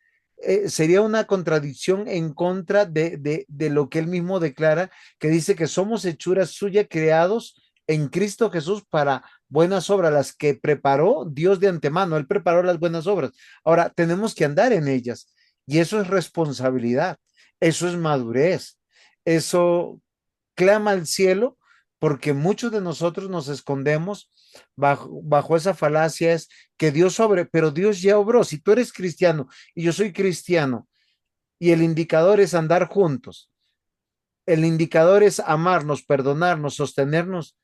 sería una contradicción en contra de lo que él mismo declara, que dice que somos hechuras suyas creados en Cristo Jesús para buenas obras, las que preparó Dios de antemano. Él preparó las buenas obras. Ahora, tenemos que andar en ellas y eso es responsabilidad, eso es madurez, eso clama al cielo porque muchos de nosotros nos escondemos bajo esa falacia es que Dios obre, pero Dios ya obró. Si tú eres cristiano y yo soy cristiano y el indicador es andar juntos, el indicador es amarnos, perdonarnos, sostenernos,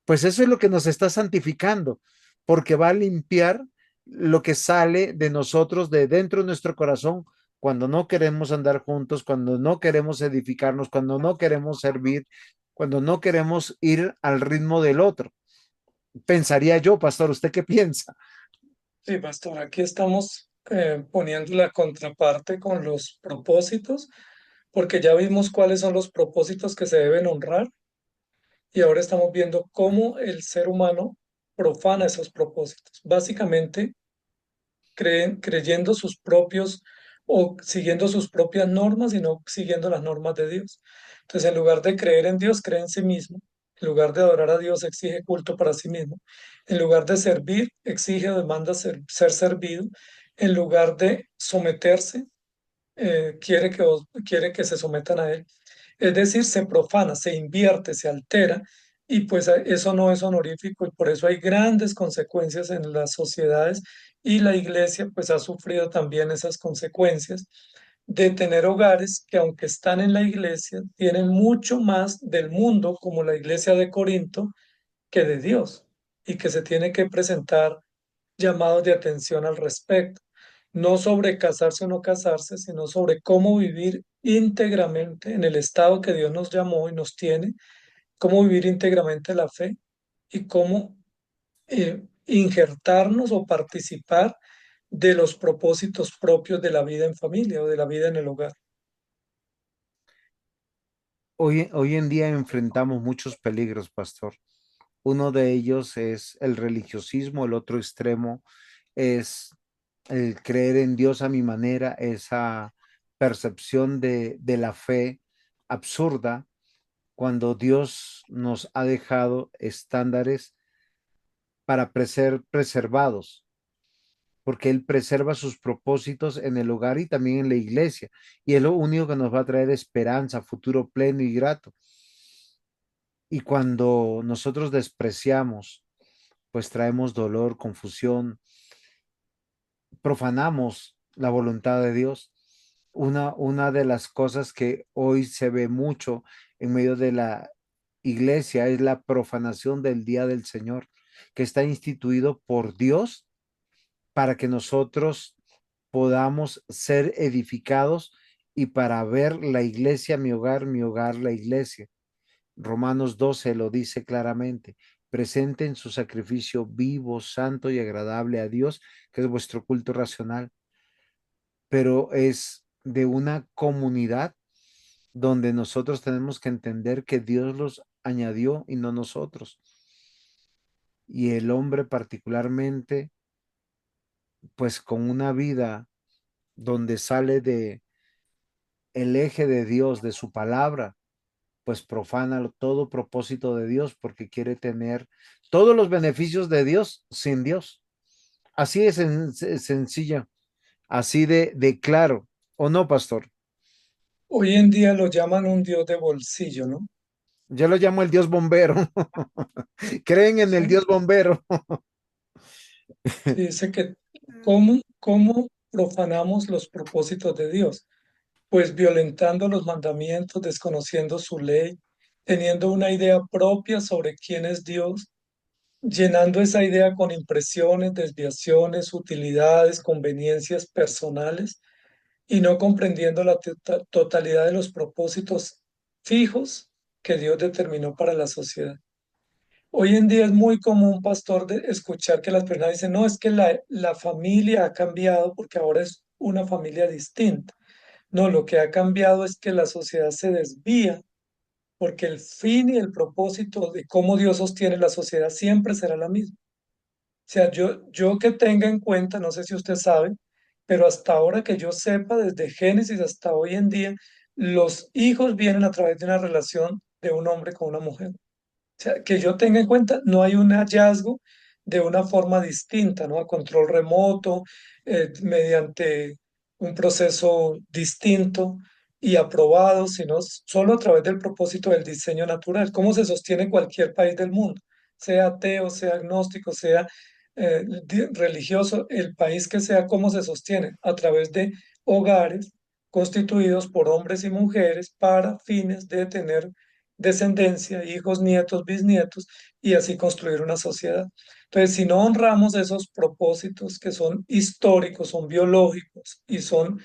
pues eso es lo que nos está santificando, porque va a limpiar lo que sale de nosotros, de dentro de nuestro corazón, cuando no queremos andar juntos, cuando no queremos edificarnos, cuando no queremos servir, cuando no queremos ir al ritmo del otro. Pensaría yo, pastor, ¿usted qué piensa? sí, pastor, aquí estamos poniendo la contraparte con los propósitos, porque ya vimos cuáles son los propósitos que se deben honrar y ahora estamos viendo cómo el ser humano profana esos propósitos. Básicamente, creyendo sus propios o siguiendo sus propias normas y no siguiendo las normas de Dios. Entonces, en lugar de creer en Dios, cree en sí mismo. En lugar de adorar a Dios, exige culto para sí mismo. En lugar de servir, exige o demanda ser servido. En lugar de someterse, quiere que se sometan a él. Es decir, se profana, se invierte, se altera y pues eso no es honorífico y por eso hay grandes consecuencias en las sociedades y la iglesia pues ha sufrido también esas consecuencias de tener hogares que aunque están en la iglesia, tienen mucho más del mundo, como la iglesia de Corinto, que de Dios, y que se tiene que presentar llamados de atención al respecto, no sobre casarse o no casarse, sino sobre cómo vivir íntegramente en el estado que Dios nos llamó y nos tiene, cómo vivir íntegramente la fe y cómo injertarnos o participar de los propósitos propios de la vida en familia o de la vida en el hogar. Hoy en día enfrentamos muchos peligros, pastor. Uno de ellos es el religiosismo, el otro extremo es el creer en Dios a mi manera, esa percepción de la fe absurda, cuando Dios nos ha dejado estándares para ser preservados, porque Él preserva sus propósitos en el hogar y también en la iglesia, y es lo único que nos va a traer esperanza, futuro pleno y grato. Y cuando nosotros despreciamos, pues traemos dolor, confusión, profanamos la voluntad de Dios. Una de las cosas que hoy se ve mucho en medio de la iglesia es la profanación del día del Señor, que está instituido por Dios para que nosotros podamos ser edificados y para ver la iglesia, mi hogar, la iglesia. Romanos 12 lo dice claramente. Presenten su sacrificio vivo, santo y agradable a Dios, que es vuestro culto racional, pero es de una comunidad donde nosotros tenemos que entender que Dios los añadió y no nosotros. Y el hombre particularmente, pues con una vida donde sale de el eje de Dios, de su palabra, pues profana todo propósito de Dios porque quiere tener todos los beneficios de Dios sin Dios. Así es sencilla, así de claro, ¿o no, pastor? Hoy en día lo llaman un Dios de bolsillo, ¿no? Yo lo llamo el Dios bombero. Creen en el Sí. Dios bombero. Sí, dice que cómo profanamos los propósitos de Dios, pues violentando los mandamientos, desconociendo su ley, teniendo una idea propia sobre quién es Dios, llenando esa idea con impresiones, desviaciones, utilidades, conveniencias personales y no comprendiendo la totalidad de los propósitos fijos que Dios determinó para la sociedad. Hoy en día es muy común, pastor, de escuchar que las personas dicen, no, es que la familia ha cambiado porque ahora es una familia distinta. No, lo que ha cambiado es que la sociedad se desvía porque el fin y el propósito de cómo Dios sostiene la sociedad siempre será la misma. O sea, yo que tenga en cuenta, no sé si usted sabe, pero hasta ahora que yo sepa, desde Génesis hasta hoy en día, los hijos vienen a través de una relación de un hombre con una mujer. O sea, que yo tenga en cuenta, no hay un hallazgo de una forma distinta, ¿no? A control remoto, mediante un proceso distinto y aprobado, sino solo a través del propósito del diseño natural. ¿Cómo se sostiene cualquier país del mundo? Sea ateo, sea agnóstico, sea religioso, el país que sea, ¿cómo se sostiene? A través de hogares constituidos por hombres y mujeres para fines de tener descendencia, hijos, nietos, bisnietos, y así construir una sociedad. Entonces, si no honramos esos propósitos que son históricos, son biológicos y son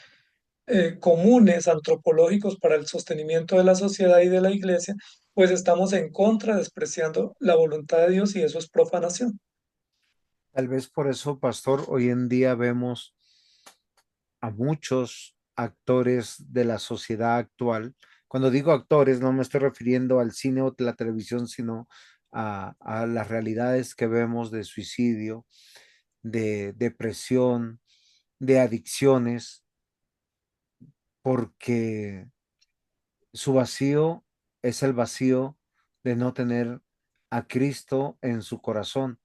comunes, antropológicos para el sostenimiento de la sociedad y de la iglesia, pues estamos en contra, despreciando la voluntad de Dios y eso es profanación. Tal vez por eso, pastor, hoy en día vemos a muchos actores de la sociedad actual. Cuando digo actores, no me estoy refiriendo al cine o la televisión, sino a las realidades que vemos de suicidio, de depresión, de adicciones, porque su vacío es el vacío de no tener a Cristo en su corazón.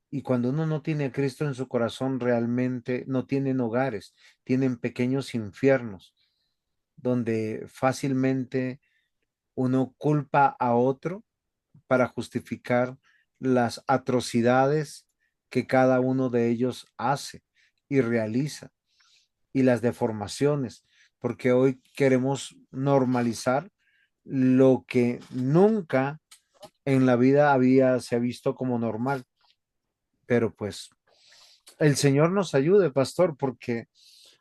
Y cuando uno no tiene a Cristo en su corazón, realmente no tienen hogares, tienen pequeños infiernos donde fácilmente uno culpa a otro para justificar las atrocidades que cada uno de ellos hace y realiza y las deformaciones. porque hoy queremos normalizar lo que nunca en la vida se ha visto como normal. Pero pues el Señor nos ayude, pastor, porque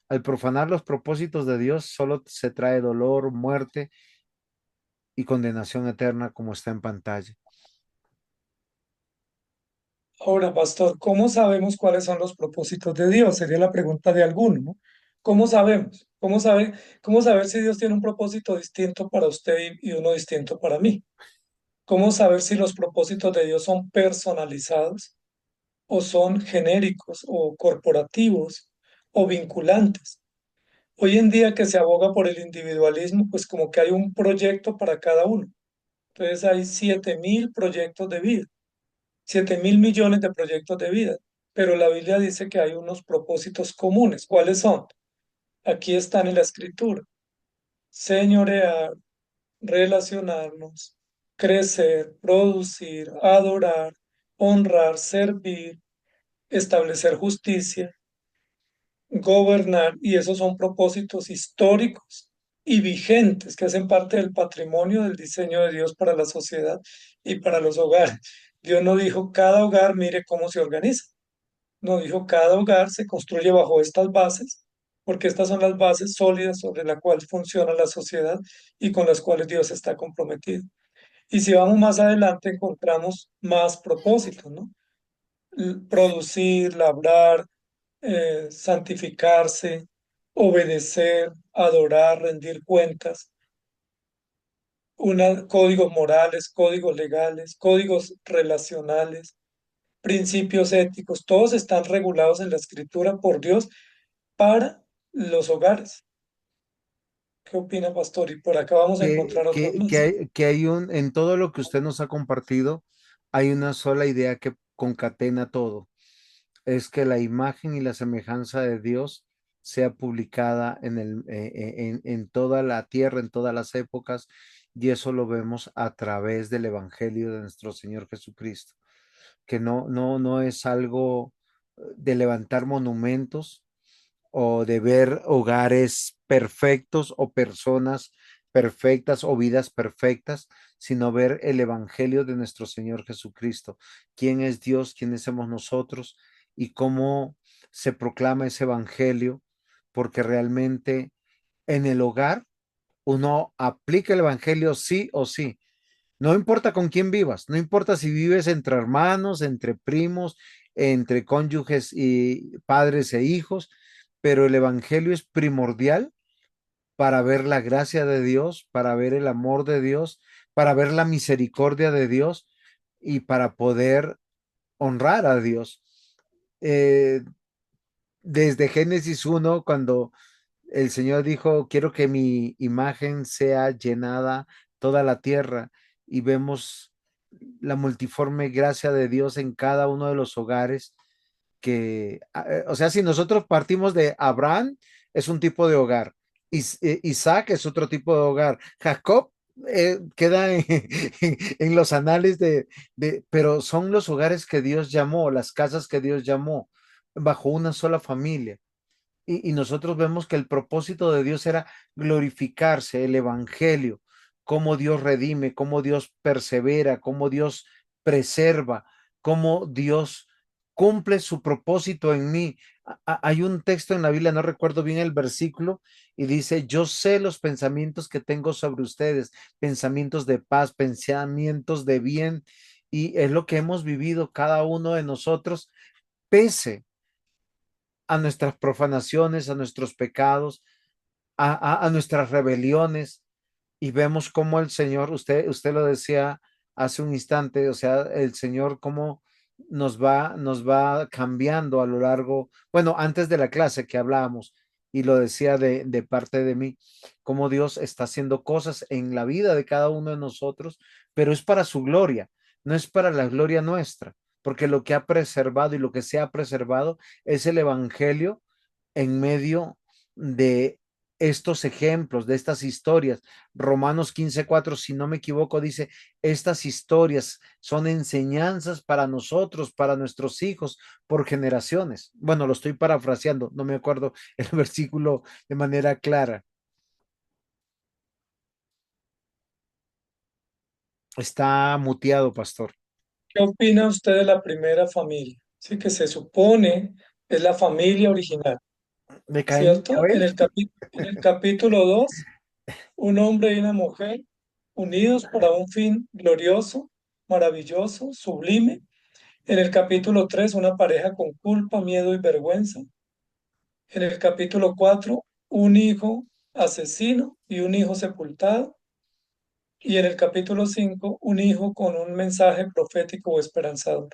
al profanar los propósitos de Dios solo se trae dolor, muerte y condenación eterna como está en pantalla. Ahora, pastor, ¿cómo sabemos cuáles son los propósitos de Dios? Sería la pregunta de alguno, ¿no? ¿Cómo sabemos? ¿Cómo saber si Dios tiene un propósito distinto para usted y uno distinto para mí? ¿Cómo saber si los propósitos de Dios son personalizados o son genéricos o corporativos o vinculantes? Hoy en día que se aboga por el individualismo, pues como que hay un proyecto para cada uno. Entonces hay 7.000 proyectos de vida, 7.000 millones de proyectos de vida, pero la Biblia dice que hay unos propósitos comunes. ¿Cuáles son? Aquí están en la escritura. Señorear, relacionarnos, crecer, producir, adorar, honrar, servir, establecer justicia, gobernar, y esos son propósitos históricos y vigentes que hacen parte del patrimonio del diseño de Dios para la sociedad y para los hogares. Dios no dijo cada hogar, mire cómo se organiza. No dijo cada hogar se construye bajo estas bases, porque estas son las bases sólidas sobre las cuales funciona la sociedad y con las cuales Dios está comprometido. Y si vamos más adelante, encontramos más propósitos, ¿no? Producir, labrar, santificarse, obedecer, adorar, rendir cuentas, códigos morales, códigos legales, códigos relacionales, principios éticos, todos están regulados en la escritura por Dios para los hogares. ¿Qué opina, pastor? Y por acá vamos a encontrar otros más. Que hay en todo lo que usted nos ha compartido, hay una sola idea que concatena todo, es que la imagen y la semejanza de Dios sea publicada en toda la tierra, en todas las épocas, y eso lo vemos a través del Evangelio de nuestro Señor Jesucristo, que no es algo de levantar monumentos o de ver hogares perfectos o personas perfectas o vidas perfectas, sino ver el Evangelio de nuestro Señor Jesucristo. ¿Quién es Dios? ¿Quiénes somos nosotros? Y cómo se proclama ese Evangelio, porque realmente en el hogar uno aplica el Evangelio sí o sí. No importa con quién vivas, no importa si vives entre hermanos, entre primos, entre cónyuges y padres e hijos, pero el Evangelio es primordial para ver la gracia de Dios, para ver el amor de Dios, para ver la misericordia de Dios y para poder honrar a Dios. Eh, Desde Génesis 1, cuando el Señor dijo, quiero que mi imagen sea llenada toda la tierra, y vemos la multiforme gracia de Dios en cada uno de los hogares o sea, si nosotros partimos de Abraham, es un tipo de hogar, Isaac es otro tipo de hogar, Jacob queda en los anales pero son los hogares que Dios llamó, las casas que Dios llamó, bajo una sola familia. Y nosotros vemos que el propósito de Dios era glorificarse, el evangelio, cómo Dios redime, cómo Dios persevera, cómo Dios preserva, cómo Dios cumple su propósito en mí. Hay un texto en la Biblia, no recuerdo bien el versículo, y dice, yo sé los pensamientos que tengo sobre ustedes, pensamientos de paz, pensamientos de bien, y es lo que hemos vivido cada uno de nosotros, pese a nuestras profanaciones, a nuestros pecados, a nuestras rebeliones, y vemos cómo el Señor, usted lo decía hace un instante, o sea, el Señor cómo nos va cambiando a lo largo, bueno, antes de la clase que hablábamos, y lo decía de parte de mí, cómo Dios está haciendo cosas en la vida de cada uno de nosotros, pero es para su gloria, no es para la gloria nuestra, porque lo que ha preservado y lo que se ha preservado es el Evangelio en medio de estos ejemplos, de estas historias. Romanos 15:4, si no me equivoco, dice, estas historias son enseñanzas para nosotros, para nuestros hijos, por generaciones. Bueno, lo estoy parafraseando, no me acuerdo el versículo de manera clara. Está muteado, pastor. ¿Qué opina usted de la primera familia? Sí, que se supone es la familia original, ¿De Caín y ¿cierto? Abel? En el capítulo 2, un hombre y una mujer unidos para un fin glorioso, maravilloso, sublime. En el capítulo 3, una pareja con culpa, miedo y vergüenza. En el capítulo 4, un hijo asesino y un hijo sepultado. Y en el capítulo 5, un hijo con un mensaje profético o esperanzador.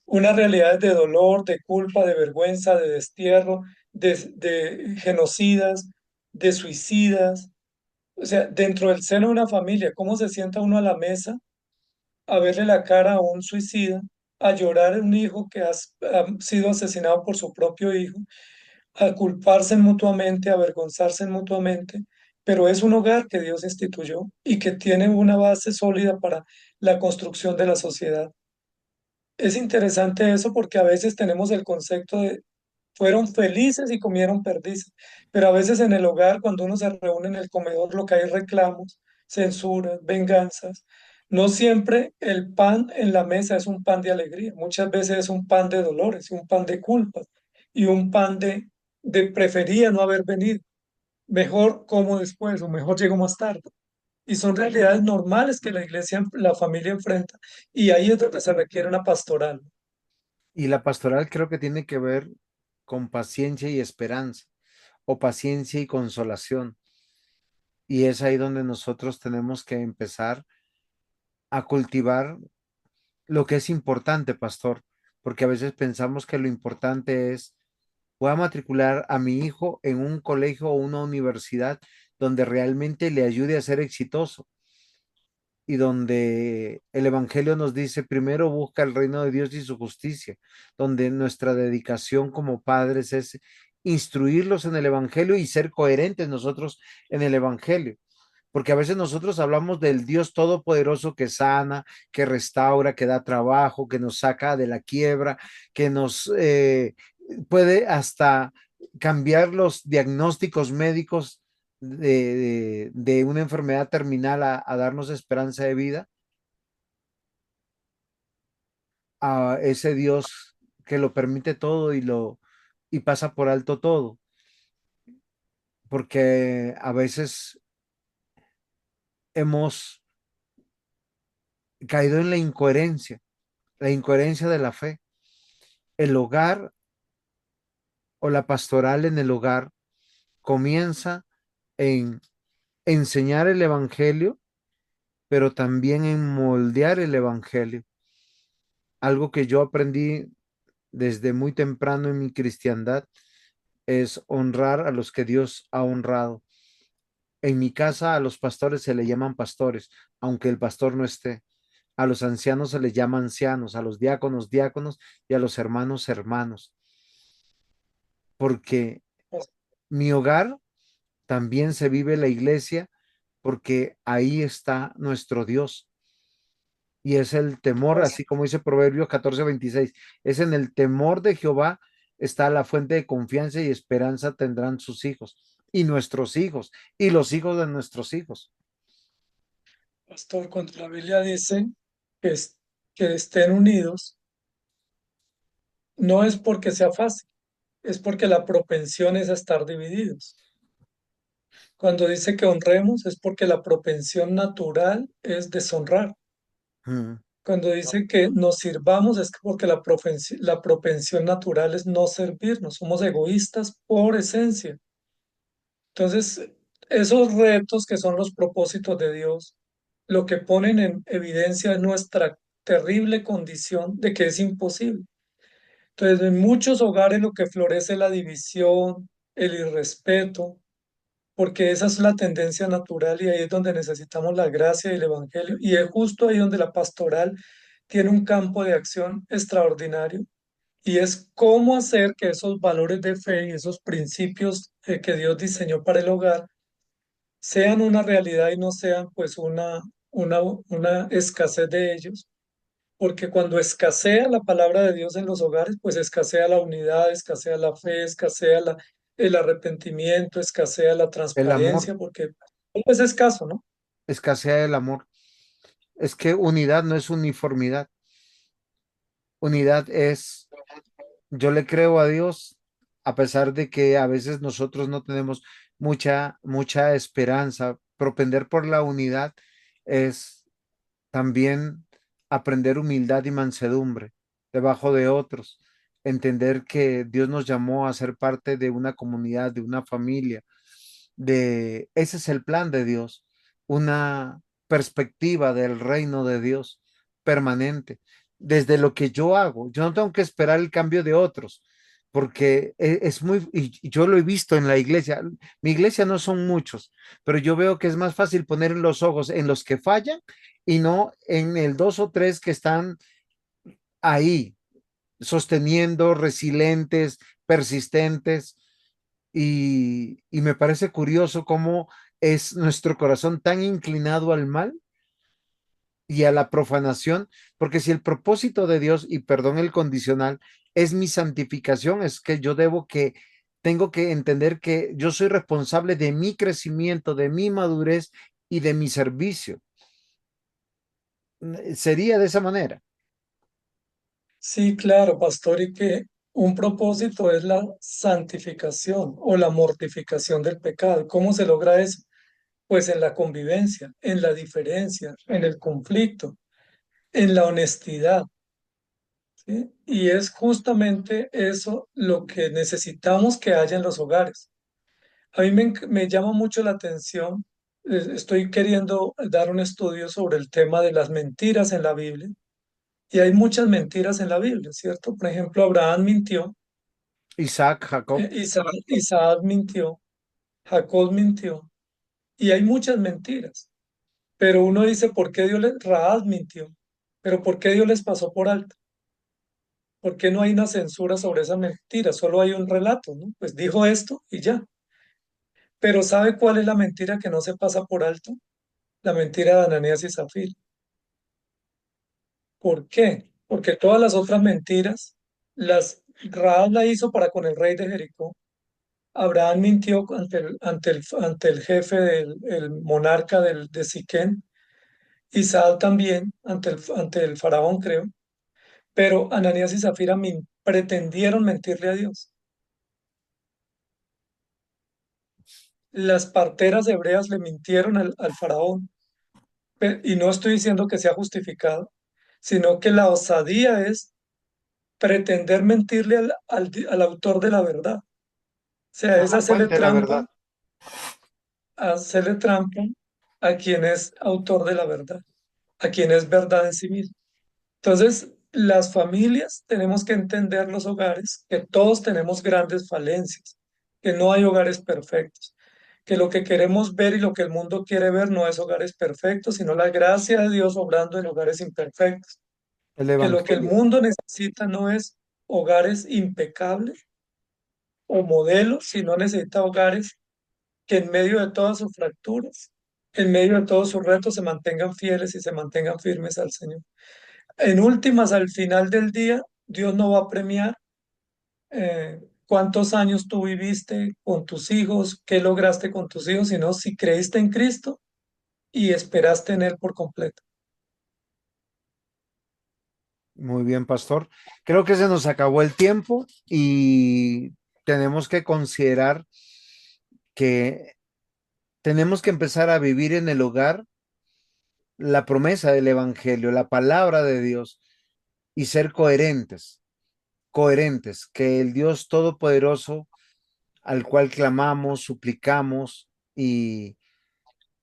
Unas realidades de dolor, de culpa, de vergüenza, de destierro, de genocidas, de suicidas. O sea, dentro del seno de una familia, ¿cómo se sienta uno a la mesa a verle la cara a un suicida, a llorar a un hijo que ha sido asesinado por su propio hijo, a culparse mutuamente, a avergonzarse mutuamente? Pero es un hogar que Dios instituyó y que tiene una base sólida para la construcción de la sociedad. Es interesante eso porque a veces tenemos el concepto de fueron felices y comieron perdices, pero a veces en el hogar, cuando uno se reúne en el comedor, lo que hay es reclamos, censuras, venganzas. No siempre el pan en la mesa es un pan de alegría, muchas veces es un pan de dolores, y un pan de culpas y un pan de prefería no haber venido, mejor como después o mejor llego más tarde. Y son realidades normales que la iglesia, la familia enfrenta, y ahí es donde se requiere una pastoral. Y la pastoral creo que tiene que ver con paciencia y esperanza, o paciencia y consolación. Y es ahí donde nosotros tenemos que empezar a cultivar lo que es importante, pastor, porque a veces pensamos que lo importante es, voy a matricular a mi hijo en un colegio o una universidad donde realmente le ayude a ser exitoso y donde el Evangelio nos dice, primero busca el reino de Dios y su justicia, donde nuestra dedicación como padres es instruirlos en el Evangelio y ser coherentes nosotros en el Evangelio. Porque a veces nosotros hablamos del Dios todopoderoso que sana, que restaura, que da trabajo, que nos saca de la quiebra, que nos puede hasta cambiar los diagnósticos médicos de una enfermedad terminal a darnos esperanza de vida, a ese Dios que lo permite todo y pasa por alto todo, porque a veces hemos caído en la incoherencia de la fe. El hogar o la pastoral en el hogar comienza en enseñar el evangelio, pero también en moldear el evangelio. Algo que yo aprendí desde muy temprano en mi cristiandad es honrar a los que Dios ha honrado. En mi casa a los pastores se le llaman pastores, aunque el pastor no esté. A los ancianos se les llama ancianos, a los diáconos diáconos y a los hermanos hermanos, porque mi hogar también se vive la iglesia, porque ahí está nuestro Dios. Y es el temor, así como dice Proverbios 14:26, es en el temor de Jehová está la fuente de confianza y esperanza tendrán sus hijos y nuestros hijos y los hijos de nuestros hijos. Pastor, cuando la Biblia dice que, que estén unidos, no es porque sea fácil, es porque la propensión es a estar divididos. Cuando dice que honremos, es porque la propensión natural es deshonrar. Mm. Cuando dice que nos sirvamos, es porque la propensión natural es no servirnos. Somos egoístas por esencia. Entonces, esos retos que son los propósitos de Dios, lo que ponen en evidencia es nuestra terrible condición de que es imposible. Entonces, en muchos hogares lo que florece es la división, el irrespeto, porque esa es la tendencia natural y ahí es donde necesitamos la gracia y el evangelio. Y es justo ahí donde la pastoral tiene un campo de acción extraordinario y es cómo hacer que esos valores de fe y esos principios que Dios diseñó para el hogar sean una realidad y no sean pues una escasez de ellos, porque cuando escasea la palabra de Dios en los hogares, pues escasea la unidad, escasea la fe, escasea el arrepentimiento, escasea la El amor, transparencia, porque todo es escaso, ¿no? escasea el amor. Es que unidad no es uniformidad. Unidad es, yo le creo a Dios, a pesar de que a veces nosotros no tenemos mucha esperanza. Propender por la unidad es también aprender humildad y mansedumbre debajo de otros. Entender que Dios nos llamó a ser parte de una comunidad, de una familia, de ese es el plan de Dios, una perspectiva del reino de Dios permanente. Desde lo que yo hago, yo no tengo que esperar el cambio de otros, porque es muy, y yo lo he visto en la iglesia, mi iglesia no son muchos, pero yo veo que es más fácil poner los ojos en los que fallan y no en el dos o tres que están ahí, sosteniendo, resilientes, persistentes, y me parece curioso cómo es nuestro corazón tan inclinado al mal y a la profanación, porque si el propósito de Dios, y perdón el condicional, es mi santificación, es que tengo que entender que yo soy responsable de mi crecimiento, de mi madurez y de mi servicio. Sería de esa manera. Sí, claro, pastor, y que un propósito es la santificación o la mortificación del pecado. ¿Cómo se logra eso? Pues en la convivencia, en la diferencia, en el conflicto, en la honestidad, ¿sí? Y es justamente eso lo que necesitamos que haya en los hogares. A mí me llama mucho la atención, estoy queriendo dar un estudio sobre el tema de las mentiras en la Biblia, y hay muchas mentiras en la Biblia, ¿cierto? Por ejemplo, Abraham mintió, Isaac, Jacob, Isaac mintió, Jacob mintió, y hay muchas mentiras. Pero uno dice, ¿por qué Rahab mintió? Pero ¿por qué Dios les pasó por alto? ¿Por qué no hay una censura sobre esa mentira? Solo hay un relato, ¿no? Pues dijo esto y ya. Pero ¿sabe cuál es la mentira que no se pasa por alto? La mentira de Ananías y Zafira. ¿Por qué? Porque todas las otras mentiras, Rahab la hizo para con el rey de Jericó. Abraham mintió ante el jefe el monarca de Siquén. Isaac también ante el faraón, creo. Pero Ananías y Zafira pretendieron mentirle a Dios. Las parteras hebreas le mintieron al faraón. Y no estoy diciendo que sea justificado, sino que la osadía es pretender mentirle al autor de la verdad. O sea, a es la fuente de la verdad. hacerle trampa a quien es autor de la verdad, a quien es verdad en sí mismo. Entonces, las familias tenemos que entender los hogares, que todos tenemos grandes falencias, que no hay hogares perfectos, que lo que queremos ver y lo que el mundo quiere ver no es hogares perfectos, sino la gracia de Dios obrando en hogares imperfectos, El que lo que el Evangelio. mundo necesita no es hogares impecables o modelos, sino necesita hogares que en medio de todas sus fracturas, en medio de todos sus retos, se mantengan fieles y se mantengan firmes al Señor. En últimas, al final del día, Dios no va a premiar cuántos años tú viviste con tus hijos, qué lograste con tus hijos, sino si creíste en Cristo y esperaste en Él por completo. Muy bien, pastor. Creo que se nos acabó el tiempo y tenemos que considerar que tenemos que empezar a vivir en el hogar la promesa del Evangelio, la palabra de Dios y ser coherentes, coherentes, que el Dios Todopoderoso al cual clamamos, suplicamos y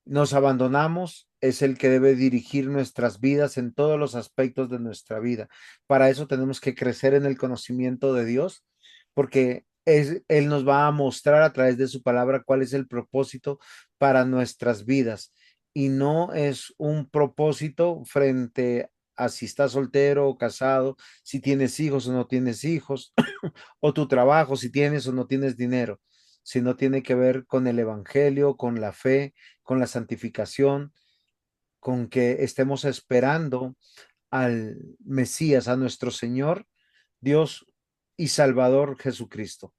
nos abandonamos, es el que debe dirigir nuestras vidas en todos los aspectos de nuestra vida. Para eso tenemos que crecer en el conocimiento de Dios, porque Él nos va a mostrar a través de su palabra cuál es el propósito para nuestras vidas. Y no es un propósito frente a si estás soltero o casado, si tienes hijos o no tienes hijos, o tu trabajo, si tienes o no tienes dinero, sino tiene que ver con el evangelio, con la fe, con la santificación, con que estemos esperando al Mesías, a nuestro Señor, Dios y Salvador Jesucristo.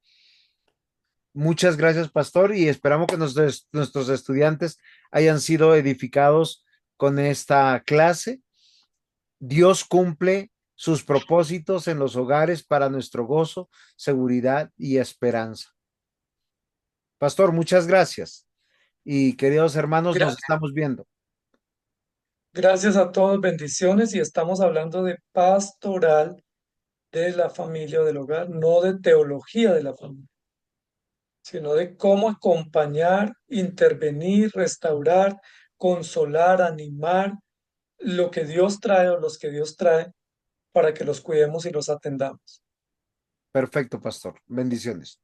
Muchas gracias, pastor, y esperamos que nuestros estudiantes hayan sido edificados con esta clase. Dios cumple sus propósitos en los hogares para nuestro gozo, seguridad y esperanza. Pastor, muchas gracias. Y queridos hermanos, nos Gra- estamos viendo. Gracias a todos, bendiciones. Y estamos hablando de pastoral de la familia o del hogar, no de teología de la familia, sino de cómo acompañar, intervenir, restaurar, consolar, animar lo que Dios trae o los que Dios trae para que los cuidemos y los atendamos. Perfecto, pastor. Bendiciones.